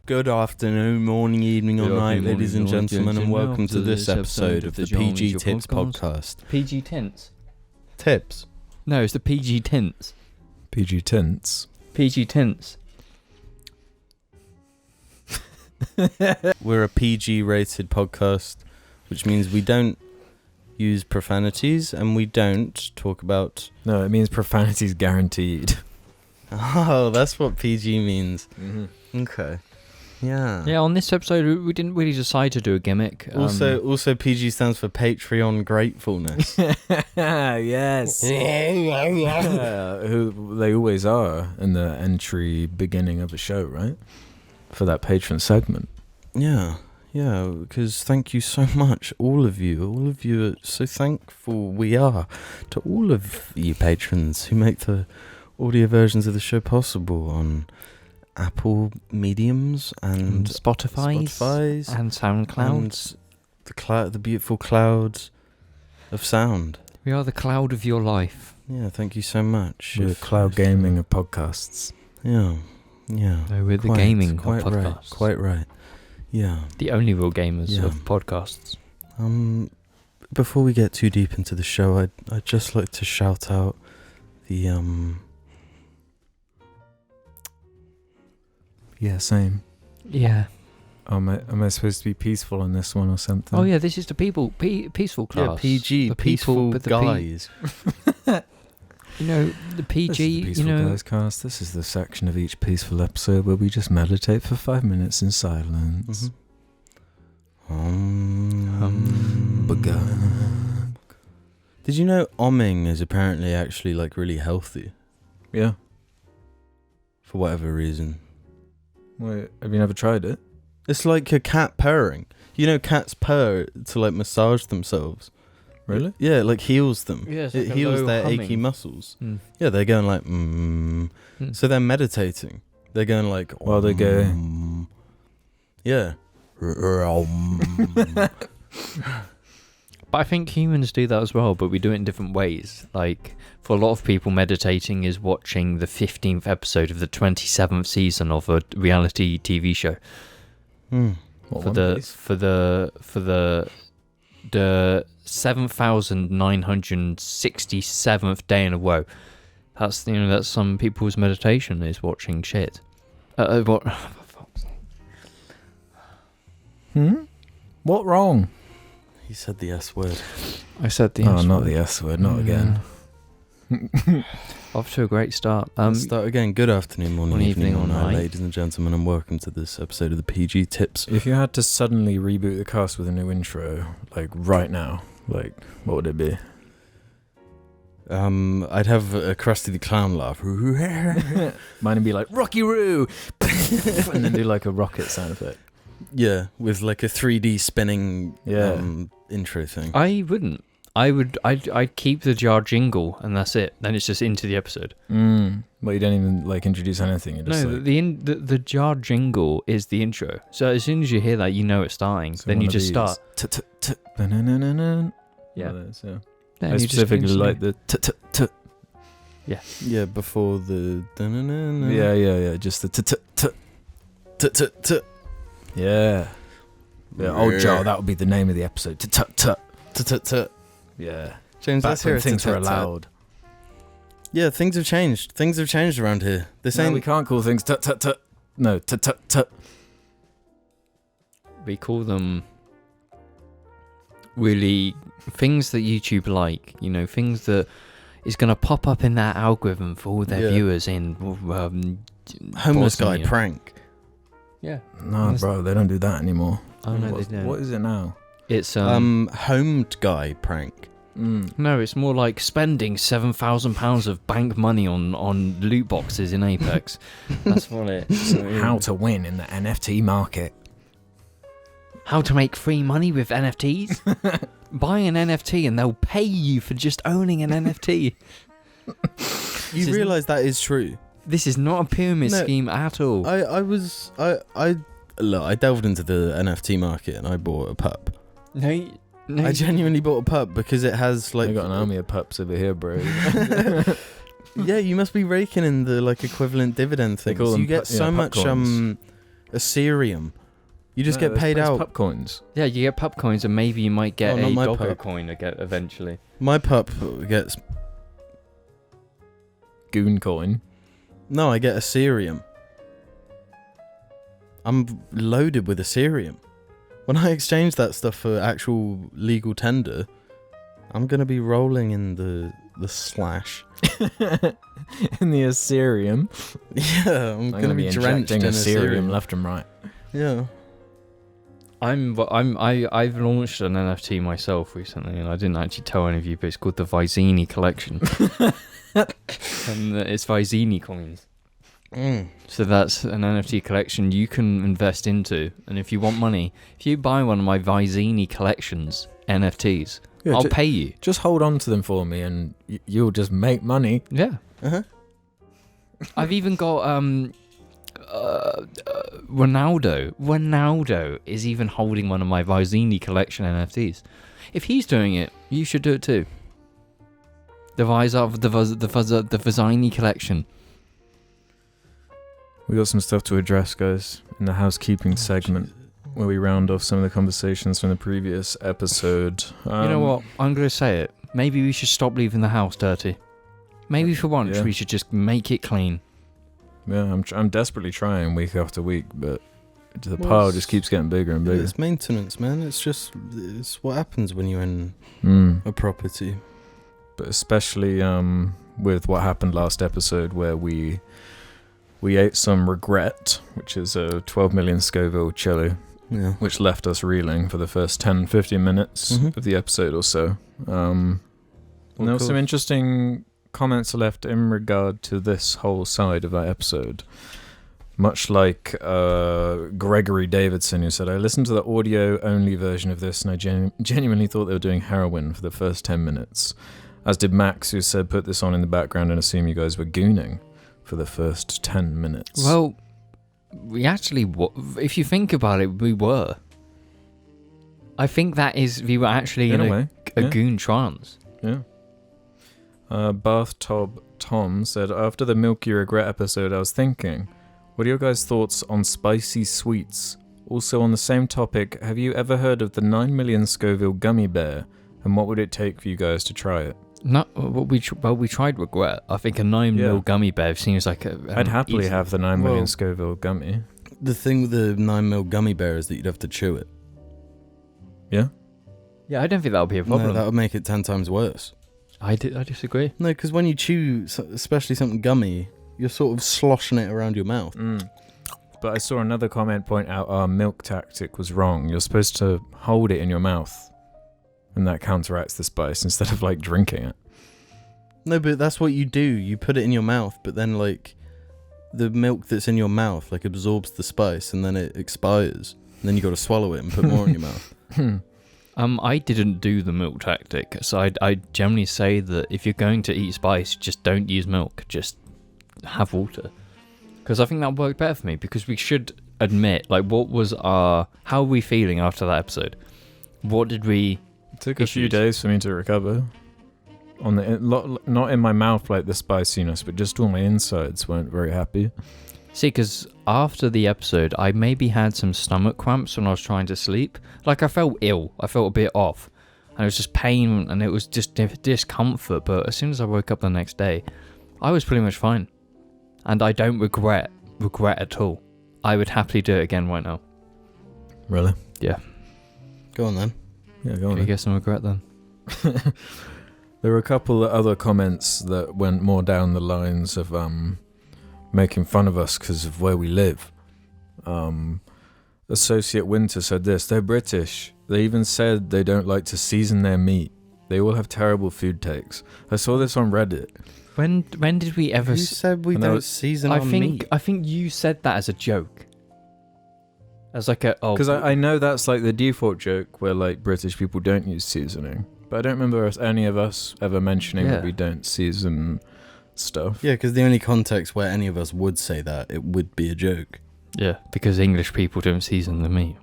Good afternoon, morning, evening, or night, ladies and gentlemen, and welcome to this episode of the PG Tips podcast. PG Tints? Tips? No, it's the PG Tints. PG Tints. PG Tints. We're a PG rated podcast, which means we don't use profanities and we don't talk about... No, it means profanity's guaranteed. Oh, that's what PG means. Mm-hmm. Okay. Yeah. Yeah, on this episode, we didn't really decide to do a gimmick. Also, PG stands for Patreon Gratefulness. Yes. Who they always are in the entry beginning of a show, right? For that patron segment. Yeah, because thank you so much, all of you are so thankful we are to all of you patrons who make the audio versions of the show possible on Apple Mediums and Spotify's and SoundCloud. And the beautiful clouds of sound. We are the cloud of your life. Yeah, thank you so much. We're cloud gaming of podcasts. Yeah. No, we're the gaming of podcasts. Right, quite right. Yeah. The only real gamers of podcasts. Before we get too deep into the show, I'd just like to shout out the Yeah, same. Yeah. Am I supposed to be peaceful on this one or something? Oh yeah, this is the peaceful class. Yeah, PG, the peaceful guys. You know, the PG, this is the Peaceful Guys cast. This is the section of each peaceful episode where we just meditate for 5 minutes in silence. Did you know omming is apparently actually like really healthy? Yeah. For whatever reason. Wait, have you never tried it? It's like a cat purring. You know, cats purr to like massage themselves. Really? Yeah, it like heals them. Yeah, it's it like heals their humming. achy muscles. Mm. Yeah, they're going like So they're meditating. They're going like while they go. Yeah. But I think humans do that as well, but we do it in different ways. Like, for a lot of people, meditating is watching the 15th episode of the 27th season of a reality TV show. What, for the 7,967th day in a row. That's some people's meditation is watching shit. What? What wrong? He said the S word. I said the S word. word. Oh, not the S word, not again. Off to a great start. Let's start again. Good afternoon, morning, evening, or night, ladies and gentlemen, and welcome to this episode of the PG Tips. If you had to suddenly reboot the cast with a new intro, like right now, like what would it be? I'd have a Krusty the Clown laugh. Mine would be like Rocky Roo, and then do like a rocket sound effect. Yeah, with like a 3D spinning intro thing. I wouldn't. I'd keep the jar jingle and that's it. Then it's just into the episode. Well, you don't even like introduce anything. You're just the jar jingle is the intro. So as soon as you hear that, you know it's starting. Then you just start. Yeah. I specifically like the Yeah. Yeah, before the Yeah. Just the Yeah. Old jar. That would be the name of the episode. Yeah. James, back let's hear when it. Things were allowed. Yeah, things have changed. Things have changed around here. We can't call things tut. No, tut. We call them really things that YouTube like. You know, things that is going to pop up in that algorithm for all their viewers in homeless guy Bosnia. prank. Yeah. No, bro, they don't do that anymore. Oh no, they don't. What is it now? It's homed guy prank. No, it's more like spending £7,000 of bank money on loot boxes in Apex. That's what it is. How to win in the NFT market. How to make free money with NFTs? Buy an NFT and they'll pay you for just owning an NFT. You realise that is true. This is not a pyramid scheme at all. I delved into the NFT market and I bought a pup. No. I genuinely bought a pup because it has like... I got an army of pups over here, bro. Yeah, you must be raking in the like equivalent dividend things. You get so much Ethereum. You just get paid out. Pup coins. Yeah, you get pup coins, and maybe you might get not a my doggo pup. coin eventually. My pup gets... Goon coin. No, I get Ethereum. I'm loaded with Ethereum. When I exchange that stuff for actual legal tender, I'm going to be rolling in the slash. In the Ethereum. Yeah, I'm going to be drenched in Ethereum left and right. Yeah. I've launched an NFT myself recently, and I didn't actually tell any of you, but it's called the Visini collection. And it's Visini coins. So that's an NFT collection you can invest into, and if you want money, if you buy one of my Visini collections NFTs, I'll pay you. Just hold on to them for me, and you'll just make money. Yeah. I've even got Ronaldo. Ronaldo is even holding one of my Visini collection NFTs. If he's doing it, you should do it too. The Visini collection. We got some stuff to address, guys, in the housekeeping segment, where we round off some of the conversations from the previous episode. You know what? I'm going to say it. Maybe we should stop leaving the house dirty. Maybe for once we should just make it clean. Yeah, I'm desperately trying week after week, but the pile just keeps getting bigger and bigger. It's maintenance, man. It's what happens when you're in a property. But especially with what happened last episode, where we ate some regret, which is a 12 million Scoville chili, which left us reeling for the first 10-15 minutes of the episode or so. And there were some interesting comments left in regard to this whole side of that episode. Much like Gregory Davidson, who said, I listened to the audio-only version of this, and I genuinely thought they were doing heroin for the first 10 minutes. As did Max, who said, put this on in the background and assume you guys were gooning for the first 10 minutes. Well, we actually, if you think about it, we were. I think we were actually in a goon trance. Yeah. Bathtub Tom said, after the Milky Regret episode, I was thinking, what are your guys' thoughts on spicy sweets? Also on the same topic, have you ever heard of the 9 million Scoville gummy bear? And what would it take for you guys to try it? No, we tried regret. I think a 9 mil gummy bear seems like I'd happily have the 9 million Scoville gummy. The thing with the 9 mil gummy bear is that you'd have to chew it. Yeah? Yeah, I don't think that would be a problem. No, that would make it 10 times worse. I disagree. No, because when you chew, especially something gummy, you're sort of sloshing it around your mouth. But I saw another comment point out our milk tactic was wrong. You're supposed to hold it in your mouth, and that counteracts the spice instead of like drinking it. No, but that's what you do. You put it in your mouth, but then like the milk that's in your mouth like absorbs the spice, and then it expires. And then you got to swallow it and put more in your mouth. I didn't do the milk tactic, so I generally say that if you're going to eat spice, just don't use milk. Just have water, because I think that worked better for me. Because we should admit, like, how are we feeling after that episode? What did we? It took a few days for me to recover. Not in my mouth like the spiciness, but just all my insides weren't very happy. See, because after the episode, I maybe had some stomach cramps when I was trying to sleep. Like, I felt ill. I felt a bit off. And it was just pain, and it was just discomfort. But as soon as I woke up the next day, I was pretty much fine. And I don't regret at all. I would happily do it again right now. Really? Yeah. Go on then. Yeah, go on. Can you get some regret then? There were a couple of other comments that went more down the lines of making fun of us because of where we live. Associate Winter said this: they're British. They even said they don't like to season their meat. They all have terrible food takes. I saw this on Reddit. When did we ever? You said we don't season our meat. I think you said that as a joke. As like a because I know that's like the default joke where like British people don't use seasoning, but I don't remember any of us ever mentioning that we don't season stuff. Yeah, because the only context where any of us would say that, it would be a joke. Yeah, because English people don't season the meat.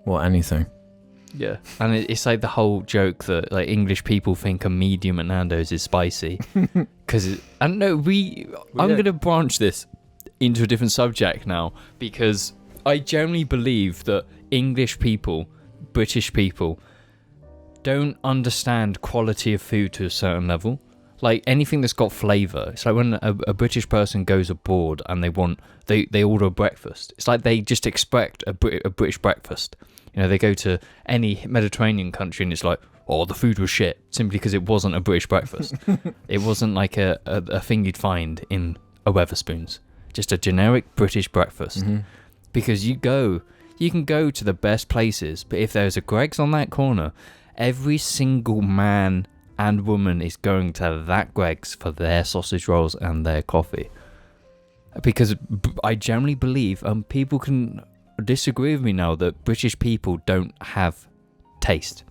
Well, anything. Yeah, and it's like the whole joke that like English people think a medium at Nando's is spicy. Because I'm going to branch this into a different subject now, because I generally believe that English people, British people, don't understand quality of food to a certain level. Like anything that's got flavour. It's like when a British person goes abroad and they order breakfast. It's like they just expect a British breakfast. You know, they go to any Mediterranean country and it's like, oh, the food was shit, simply because it wasn't a British breakfast. It wasn't like a thing you'd find in a Wetherspoons. Just a generic British breakfast. Mm-hmm. Because you can go to the best places, but if there's a Greggs on that corner, every single man and woman is going to that Greggs for their sausage rolls and their coffee. Because I generally believe, people can disagree with me now, that British people don't have taste.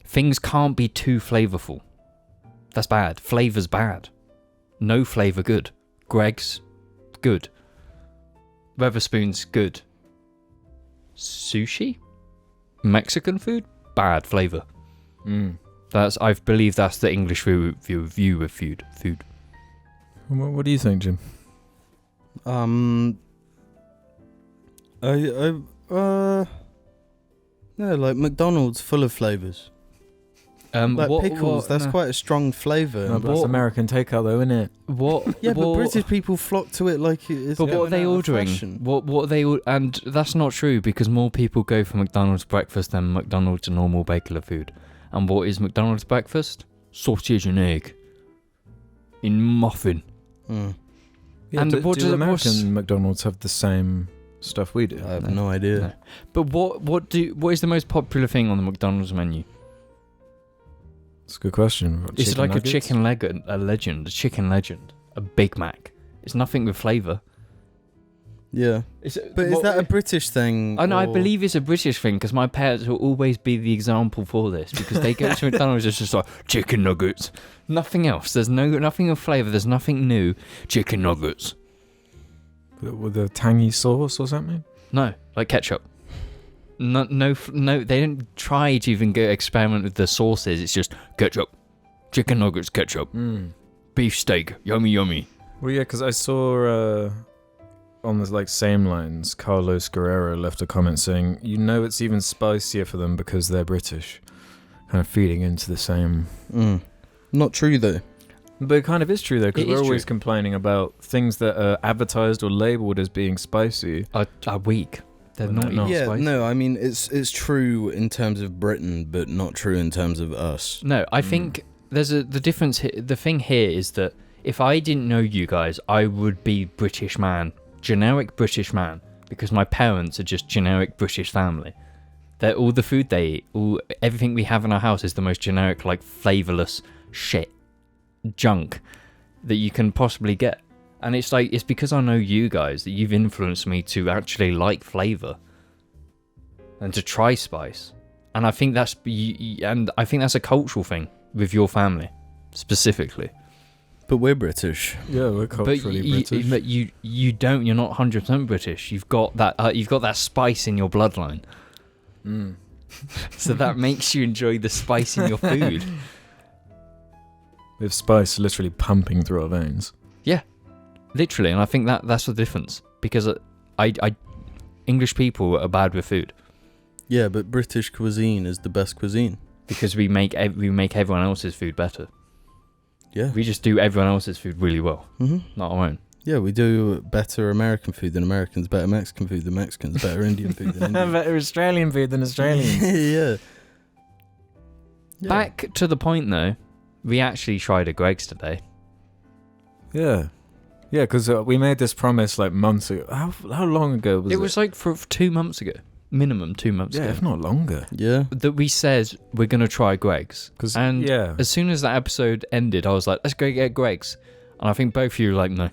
Things can't be too flavourful. That's bad. Flavour's bad. No flavour good. Greggs, good. Wetherspoons, good. Sushi? Mexican food? Bad flavour. I believe that's the English view of food. What do you think, Jim? No, like McDonald's full of flavours. Like pickles, that's quite a strong flavour. No, but that's American takeout though, isn't it? But British people flock to it like it's. But what are they ordering? What are they? And that's not true, because more people go for McDonald's breakfast than McDonald's normal regular food. And what is McDonald's breakfast? Sausage and egg. In muffin. Yeah, and do American McDonald's have the same stuff we do? I have no idea. No. But what is the most popular thing on the McDonald's menu? It's a good question. It's like nuggets? a chicken chicken legend, a Big Mac. It's nothing with flavour. Yeah. Is that a British thing? Oh no, I believe it's a British thing, because my parents will always be the example for this, because they go to McDonald's, it's just like chicken nuggets, nothing else. There's nothing of flavour. There's nothing new. Chicken nuggets. With a tangy sauce or something? No, like ketchup. No. They didn't try to even experiment with the sauces. It's just ketchup, chicken nuggets, ketchup, beef steak, yummy. Well, yeah, because I saw on the same lines, Carlos Guerrero left a comment saying, it's even spicier for them because they're British, kind of feeding into the same. Not true though. But it kind of is true though, because we're always true. complaining about things that are advertised or labelled as being spicy. Are weak. They're not even spicy. No, I mean it's true in terms of Britain, but not true in terms of us. No, I think there's the difference. The thing here is that if I didn't know you guys, I would be British man, generic British man, because my parents are just generic British family. They're all the food they eat, everything we have in our house is the most generic, like flavourless shit, junk that you can possibly get. And it's because I know you guys that you've influenced me to actually like flavour and to try spice. And I think that's a cultural thing with your family specifically. But we're British. Yeah, we're culturally British. But you don't. You're not 100% British. You've got that spice in your bloodline. So that makes you enjoy the spice in your food. With spice literally pumping through our veins. Yeah. Literally, and I think that's the difference, because English people are bad with food. Yeah, but British cuisine is the best cuisine because we make everyone else's food better. Yeah, we just do everyone else's food really well, not our own. Yeah, we do better American food than Americans, better Mexican food than Mexicans, better Indian food than Indians. Better Australian food than Australians. Yeah. Back to the point though, we actually tried a Greggs today. Yeah. Yeah, because we made this promise months ago. How long ago was it? It was for 2 months ago. Minimum 2 months ago. Yeah, if not longer. Yeah. That we said we're going to try Greggs. And as soon as that episode ended, I was like, let's go get Greggs. And I think both of you were like, no.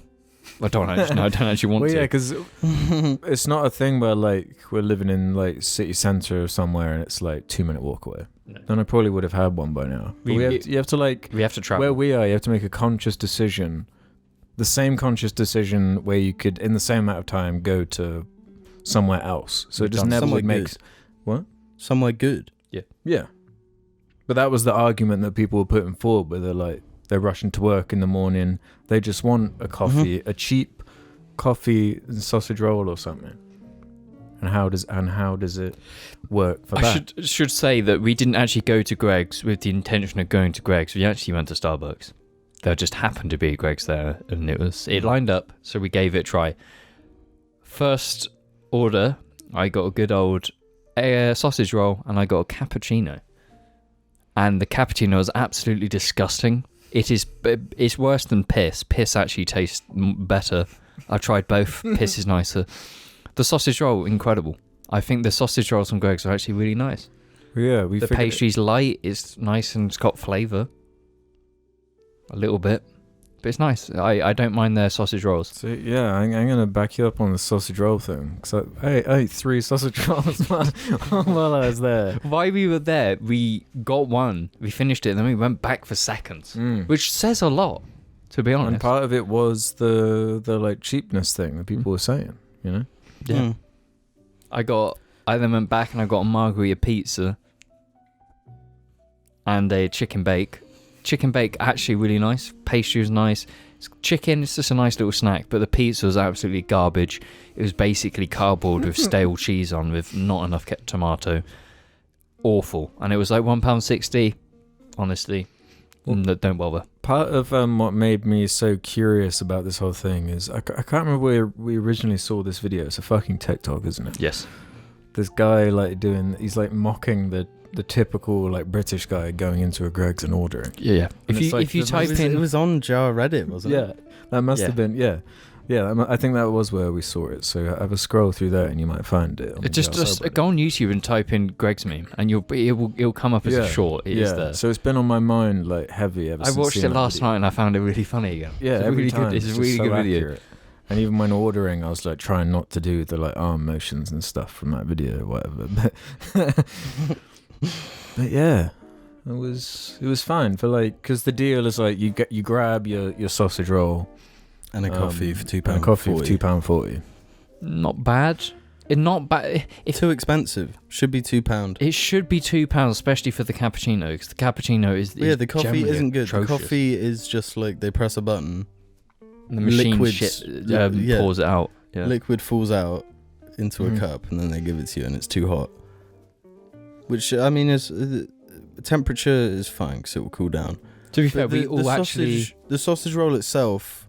I don't actually want to. Yeah, because it's not a thing where we're living in city centre or somewhere and it's 2-minute walk away. No. Then I probably would have had one by now. You have to travel. Where we are, you have to make a conscious decision. The same conscious decision where you could, in the same amount of time, go to somewhere else. So it just never makes... What? Somewhere good. Yeah. Yeah. But that was the argument that people were putting forward, where they're rushing to work in the morning. They just want a coffee, a cheap coffee and sausage roll or something. And how does it work for I that? should say that we didn't actually go to Greg's with the intention of going to Greg's. We actually went to Starbucks. There just happened to be a Greg's there, and it lined up, so we gave it a try. First order, I got a good old sausage roll, and I got a cappuccino. And the cappuccino was absolutely disgusting. It's worse than piss. Piss actually tastes better. I tried both. Piss is nicer. The sausage roll, incredible. I think the sausage rolls from Greg's are actually really nice. Yeah, the pastry's light. It's nice and it's got flavour. A little bit. But it's nice. I don't mind their sausage rolls. So, yeah, I'm going to back you up on the sausage roll thing. Because I ate 3 sausage rolls while I was there. While we were there, we got one. We finished it and then we went back for seconds. Which says a lot, to be honest. And part of it was the like cheapness thing that people were saying, you know? Yeah. I then went back and I got a margarita pizza. And a chicken bake. Chicken bake actually really nice. Pastry was nice. Chicken, it's just a nice little snack, but the pizza was absolutely garbage. It was basically cardboard with stale cheese on with not enough tomato. Awful. And it was like £1.60, honestly. Don't bother. Part of what made me so curious about this whole thing is I can't remember where we originally saw this video. It's a fucking TikTok, isn't it? Yes. This guy he's like mocking the typical like British guy going into a Greg's and ordering. Yeah. And If you type in, it was on Jar Reddit, wasn't it? Yeah, that must have been. Yeah. I think that was where we saw it. So have a scroll through there, and you might find it. Just go on YouTube and type in Greg's meme, and it'll come up as a short. It is there. So it's been on my mind like heavy ever since. I watched it last night, and I found it really funny again. Yeah, it's every time. It's a really good video. Accurate. And even when ordering, I was like trying not to do the like arm motions and stuff from that video or whatever. But yeah, it was fine for like, because the deal is like you grab your sausage roll and a coffee for £2. And a coffee for £2.40. Not bad. Not bad. Too expensive. Should be £2. It should be £2, especially for the cappuccino, because the cappuccino is the coffee isn't good. Atrocious. The coffee is just like they press a button, and the machine pours it out. Yeah. Liquid falls out into a cup, and then they give it to you, and it's too hot. Which I mean is temperature is fine because it will cool down. To be fair, the sausage roll itself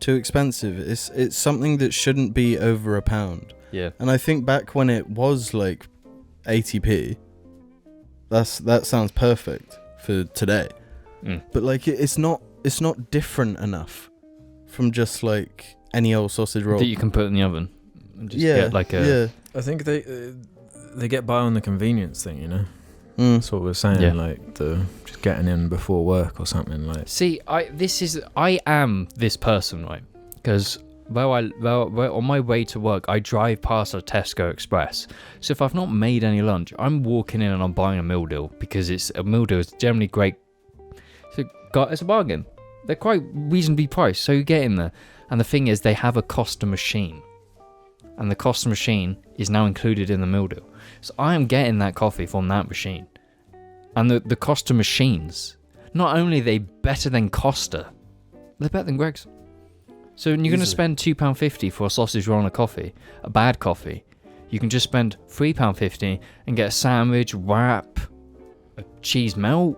too expensive. It's something that shouldn't be over £1. Yeah. And I think back when it was like 80p, that sounds perfect for today. But like it's not different enough from just like any old sausage roll that you can put in the oven. And just get like a I think they get by on the convenience thing, you know. That's what we're saying, like just getting in before work or something like. See, I am this person, right? Because on my way to work, I drive past a Tesco Express. So if I've not made any lunch, I'm walking in and I'm buying a meal deal, because a meal deal is generally great. So it's a bargain. They're quite reasonably priced, so you get in there. And the thing is, they have a Costa machine. And the Costa machine is now included in the meal deal. So I am getting that coffee from that machine. And the Costa machines, not only are they better than Costa, they're better than Greg's. So when you're going to spend £2.50 for a sausage roll and a coffee, a bad coffee, you can just spend £3.50 and get a sandwich, wrap, a cheese melt,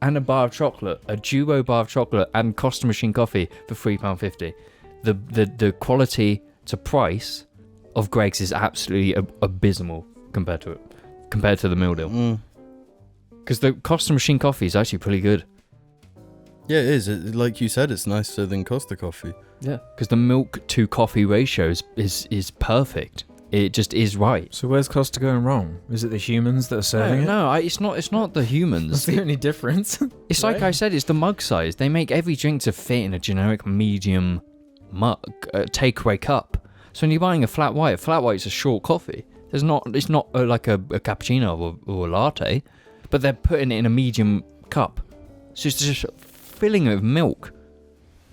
and a bar of chocolate, a duo bar of chocolate and Costa machine coffee for £3.50. The quality to price of Greg's is absolutely abysmal compared to the meal deal. Because the Costa machine coffee is actually pretty good. Yeah, it is. Like you said, it's nicer than Costa coffee. Yeah, because the milk to coffee ratio is perfect. It just is right. So where's Costa going wrong? Is it the humans that are serving it? No, it's not the humans. That's the only difference. It's like I said, it's the mug size. They make every drink to fit in a generic medium mug, takeaway cup. So when you're buying a flat white's a short coffee. It's not like a cappuccino or a latte, but they're putting it in a medium cup. So it's just filling it with milk.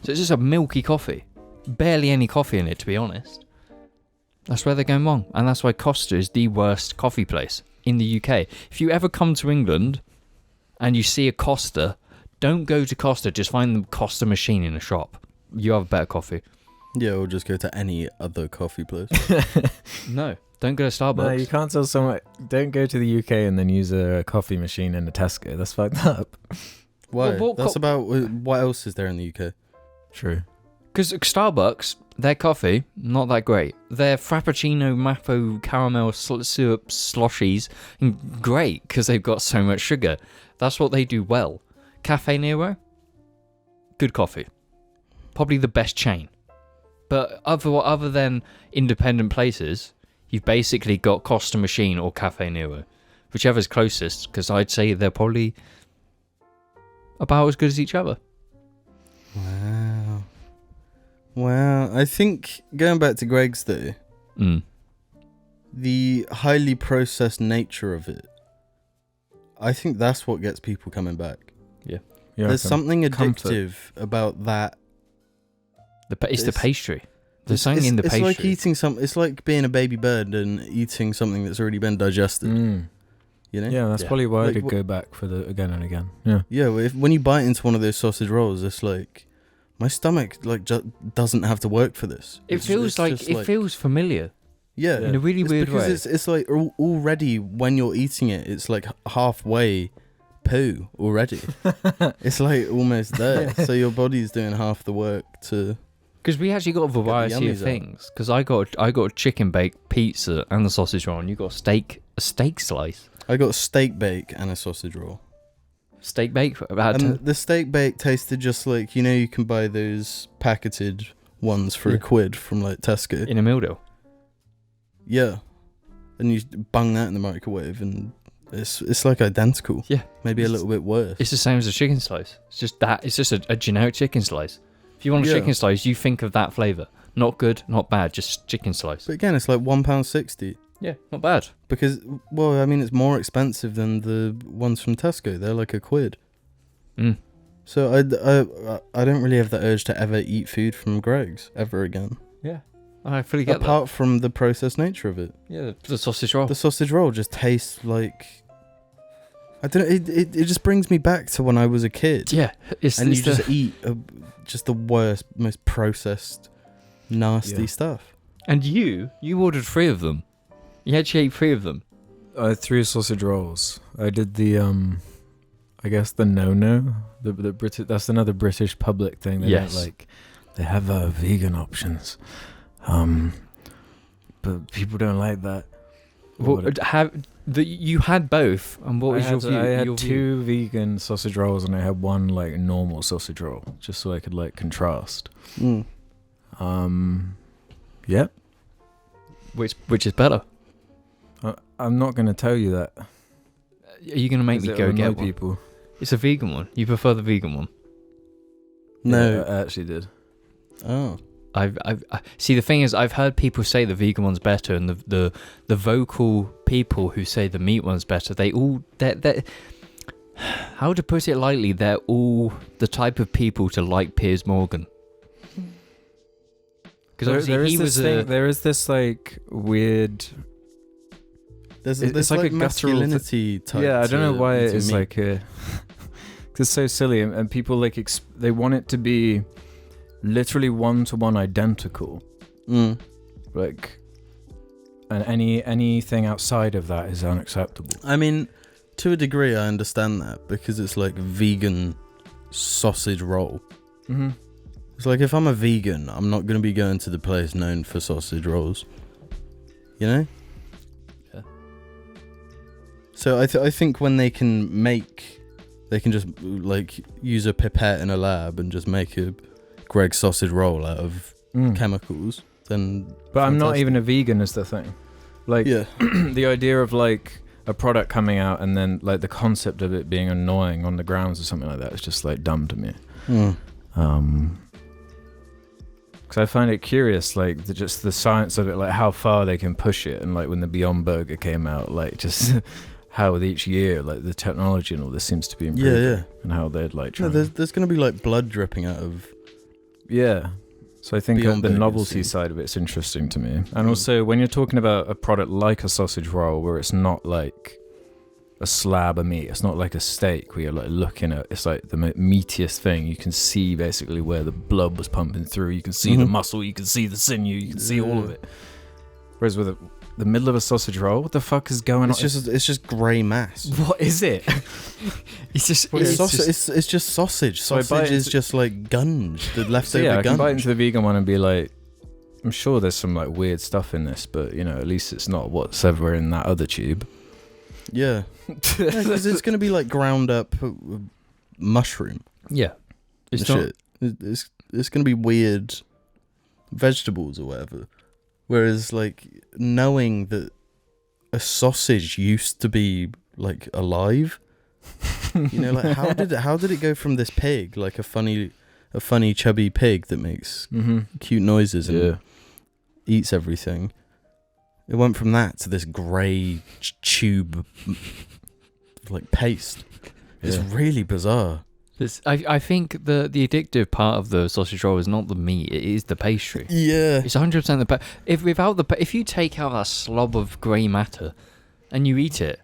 So it's just a milky coffee. Barely any coffee in it, to be honest. That's where they're going wrong. And that's why Costa is the worst coffee place in the UK. If you ever come to England and you see a Costa, don't go to Costa. Just find the Costa machine in a shop. You have a better coffee. Yeah, or just go to any other coffee place. No, don't go to Starbucks. No, you can't tell someone. Don't go to the UK and then use a coffee machine in a Tesco. That's fucked up. Why? Well, That's about what else is there in the UK? True. Because Starbucks, their coffee, not that great. Their Frappuccino, Mapo, caramel, syrup, sloshies, great because they've got so much sugar. That's what they do well. Cafe Nero, good coffee. Probably the best chain. But other than independent places, you've basically got Costa Machine or Cafe Nero. Whichever's closest, because I'd say they're probably about as good as each other. Wow. I think, going back to Greg's though, the highly processed nature of it, I think that's what gets people coming back. Yeah. There's something addictive about that. It's the pastry. There's something in the pastry. It's like eating it's like being a baby bird and eating something that's already been digested. You know? Yeah, that's probably why I did go back for the again and again. Yeah. Yeah, when you bite into one of those sausage rolls, it's like my stomach doesn't have to work for this. It feels familiar. Yeah, in a really weird way. Because it's like already when you're eating it, it's like halfway poo already. It's like almost there. So your body's doing half the work to. Because we actually got a variety of things. Because I got a chicken baked pizza and the sausage roll, and you got a steak slice. I got a steak bake and a sausage roll. Steak bake? And the steak bake tasted just like, you can buy those packeted ones for £1 from like Tesco. In a meal deal? Yeah. And you bung that in the microwave and it's like identical. Yeah. Maybe a little bit worse. It's the same as a chicken slice. It's just that. It's just a generic chicken slice. If you want a chicken slice, you think of that flavour. Not good, not bad, just chicken slice. But again, it's like £1.60. Yeah, not bad. Because, well, I mean, it's more expensive than the ones from Tesco. They're like £1. So I don't really have the urge to ever eat food from Greg's ever again. Yeah, I fully get that. Apart from the processed nature of it. Yeah, the sausage roll. The sausage roll just tastes like... I don't know, it just brings me back to when I was a kid. Yeah. You just eat just the worst, most processed, nasty stuff. And you ordered 3 of them. You actually ate 3 of them. 3 sausage rolls. I did the, I guess the no-no. The British. That's another British public thing. They don't like. They have vegan options, but people don't like that. Well, you had both, and what was your view? I had 2 vegan sausage rolls, and I had 1 like normal sausage roll, just so I could like contrast. Yep. Which is better? I'm not going to tell you that. Are you going to make me go get one? People. It's a vegan one. You prefer the vegan one? No, yeah, I actually did. Oh. I see. The thing is, I've heard people say the vegan one's better, and the vocal people who say the meat one's better. They're how to put it lightly, they're all the type of people to like Piers Morgan. Because there is this like weird. There's like a masculinity type. Yeah, I don't know why it's like it's so silly, and people like they want it to be literally 1-to-1 identical. Like, and anything outside of that is unacceptable. I mean, to a degree, I understand that because it's like vegan sausage roll. It's like if I'm a vegan, I'm not going to be going to the place known for sausage rolls. You know? Yeah. So I think when they can just like use a pipette in a lab and just make a Greg's sausage roll out of chemicals, then... But fantastic. I'm not even a vegan is the thing. Like, the idea of like a product coming out and then like the concept of it being annoying on the grounds or something like that is just like dumb to me. Because I find it curious, like just the science of it, like how far they can push it, and like when the Beyond Burger came out, like just how with each year, like the technology and all this seems to be improving, and how they'd like. There's going to be like blood dripping out of. Yeah, so I think Beyond the Burger novelty side of it's interesting to me, and also when you're talking about a product like a sausage roll, where it's not like a slab of meat. It's not like a steak where you're like looking at. It's like the meatiest thing. You can see basically where the blood was pumping through. You can see the muscle. You can see the sinew. You can see all of it. Whereas with the middle of a sausage roll, what the fuck is going on? It's just grey mass. What is it? It's just It's just sausage. Sausage is just like gunge, the leftover gunge. I can bite into the vegan one and be like, I'm sure there's some like weird stuff in this, but you know, at least it's not what's ever in that other tube. Yeah, because it's gonna be like ground up mushroom. Yeah, it's shit. It's gonna be weird vegetables or whatever. Whereas, like, knowing that a sausage used to be like alive, you know, like how did it go from this pig, like a funny chubby pig that makes cute noises and eats everything? It went from that to this grey tube, like paste. It's really bizarre. I think the addictive part of the sausage roll is not the meat; it is the pastry. Yeah, it's 100% the if you take out that slob of grey matter and you eat it,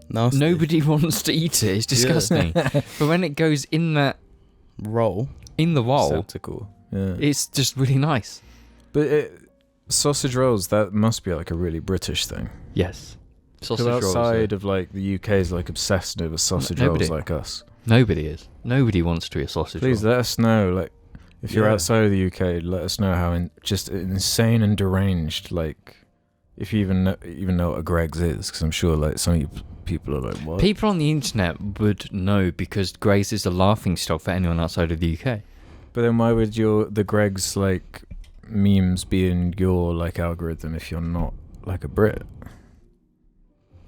nasty. Nobody wants to eat it. It's disgusting. But when it goes in that roll, receptacle, it's just really nice. But sausage rolls, that must be like a really British thing. Yes, sausage rolls. Outside of like the UK is like obsessed over sausage rolls like us. Nobody is. Nobody wants to eat a sausage roll. Please let us know, like, if you're outside of the UK, let us know how just insane and deranged, like, if you even know what a Greggs is, because I'm sure, like, some people are like, what? People on the internet would know because Greggs is a laughing stock for anyone outside of the UK. But then why would the Greggs, like, memes be in your, like, algorithm if you're not, like, a Brit?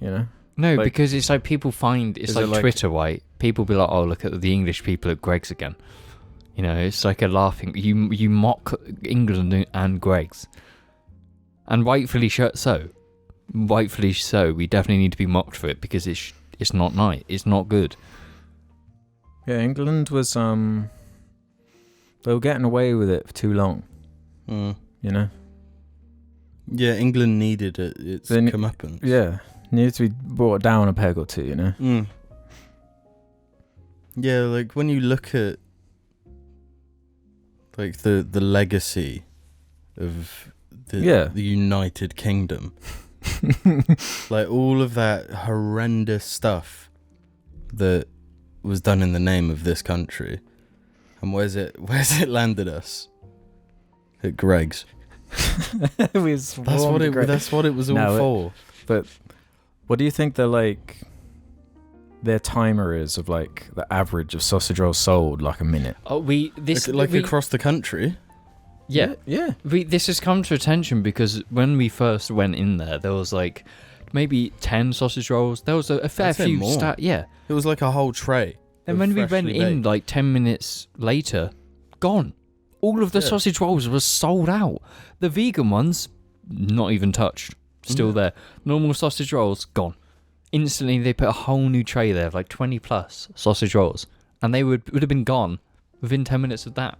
You know? No, like, because it's like people find it's like Twitter white. People be like, "Oh, look at the English people at Greggs again." You know, it's like a laughing. You mock England and Greggs, and rightfully so. Rightfully so. We definitely need to be mocked for it because it's not nice. It's not good. Yeah, England was they were getting away with it for too long. You know. Yeah, England needed its comeuppance. Yeah. Needs to be brought down a peg or two, you know? Yeah, like when you look at like the legacy of the United Kingdom, like all of that horrendous stuff that was done in the name of this country, and where's it landed us? At Greggs. That's what it was all for. But what do you think their timer is of like the average of sausage rolls sold, like a minute? Across the country? Yeah. This has come to attention because when we first went in there was like maybe 10 sausage rolls. There was a fair few. It was like a whole tray. And when we went in like 10 minutes later, gone. All of the sausage rolls were sold out. The vegan ones, not even touched. Still there. Normal sausage rolls, gone. Instantly, they put a whole new tray there of like 20 plus sausage rolls. And they would have been gone within 10 minutes of that.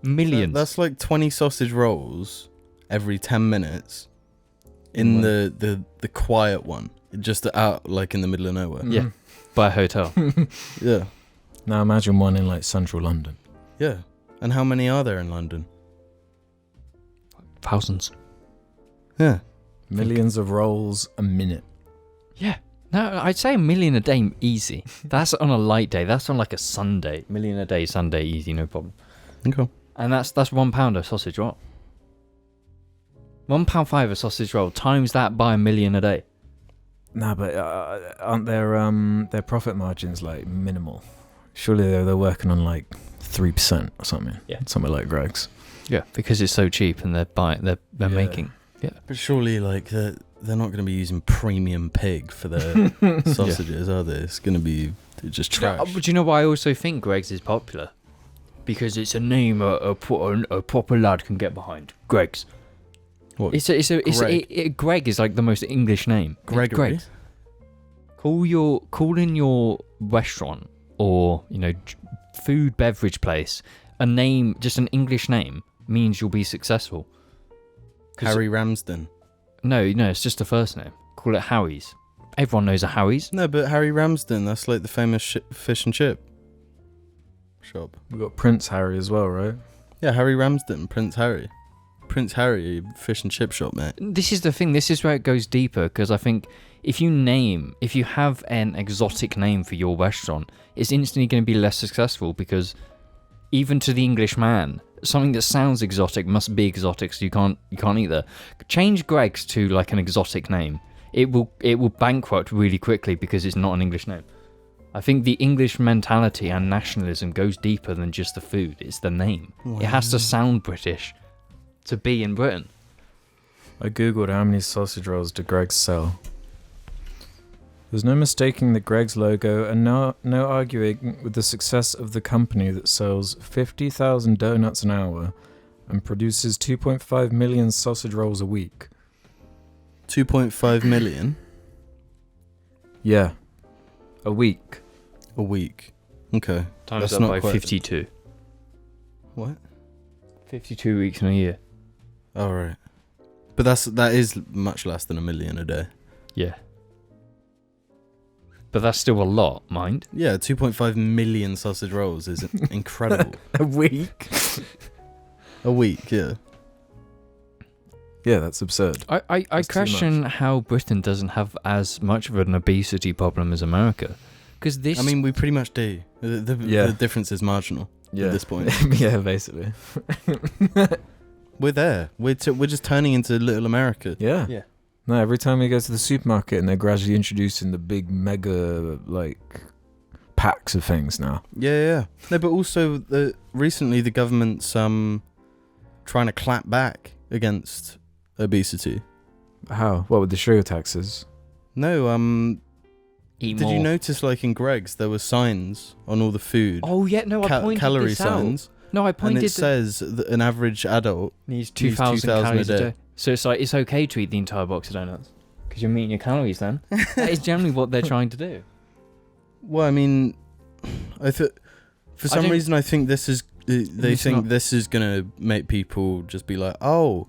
Millions. That's like 20 sausage rolls every 10 minutes in the quiet one. Just out like in the middle of nowhere. Yeah. By a hotel. Yeah. Now imagine one in like central London. Yeah. And how many are there in London? Thousands. Yeah. Millions of rolls a minute. Yeah. No, I'd say 1 million a day easy. That's on a light day. That's on like a Sunday. 1 million a day, Sunday, easy, no problem. Okay. And that's £1 a sausage roll. £1.5 a sausage roll. Times that by 1 million a day. Nah, but aren't their profit margins like minimal? Surely they're working on like 3% or something. Yeah. Something like Greggs. Yeah, because it's so cheap and they're making. Yeah. But surely like they're not going to be using premium pig for their sausages, are they? It's going to be just trash. But do you know why I also think Greggs is popular? Because it's a name a proper lad can get behind. Greggs. What? Greg is like the most English name. Gregory. Call in your restaurant or food beverage place a name, just an English name means you'll be successful. Harry Ramsden. No, it's just the first name. Call it Howie's. Everyone knows a Harry's. No, but Harry Ramsden, that's like the famous fish and chip shop. We've got Prince Harry as well, right? Yeah, Harry Ramsden, Prince Harry. Prince Harry fish and chip shop, mate. This is the thing. This is where it goes deeper, because I think if you have an exotic name for your restaurant, it's instantly going to be less successful, because even to the English man, something that sounds exotic must be exotic, so you can't eat there. Change Greg's to like an exotic name. It will bankrupt really quickly because it's not an English name. I think the English mentality and nationalism goes deeper than just the food. It's the name. Wow. It has to sound British to be in Britain. I googled how many sausage rolls do Greg's sell. There's no mistaking the Greg's logo, and no arguing with the success of the company that sells 50,000 donuts an hour and produces 2.5 million sausage rolls a week. 2.5 million? Yeah. A week. A week. Okay. Times that by 52. What? 52 weeks in a year. Oh, right. But that is much less than a million a day. Yeah. But that's still a lot, mind. Yeah, 2.5 million sausage rolls is incredible. A week? A week, yeah. Yeah, that's absurd. I question how Britain doesn't have as much of an obesity problem as America. Because this... I mean, we pretty much do. The difference is marginal at this point. Yeah, basically. We're there. We're just turning into little America. Yeah. Yeah. No, every time we go to the supermarket and they're gradually introducing the big mega, like, packs of things now. Yeah. No, but also, recently the government's trying to clap back against obesity. How? What, with the sugar taxes? No, Eat did more. you notice, like, in Greg's, there were signs on all the food? Oh, yeah, no, I pointed calorie this signs. out. No, I pointed... And it says that an average adult needs 2,000 calories a day. So it's like, it's okay to eat the entire box of donuts. Because you're meeting your calories then. That is generally what they're trying to do. Well, I mean, for some reason I think this is... They think this is going to make people just be like, oh,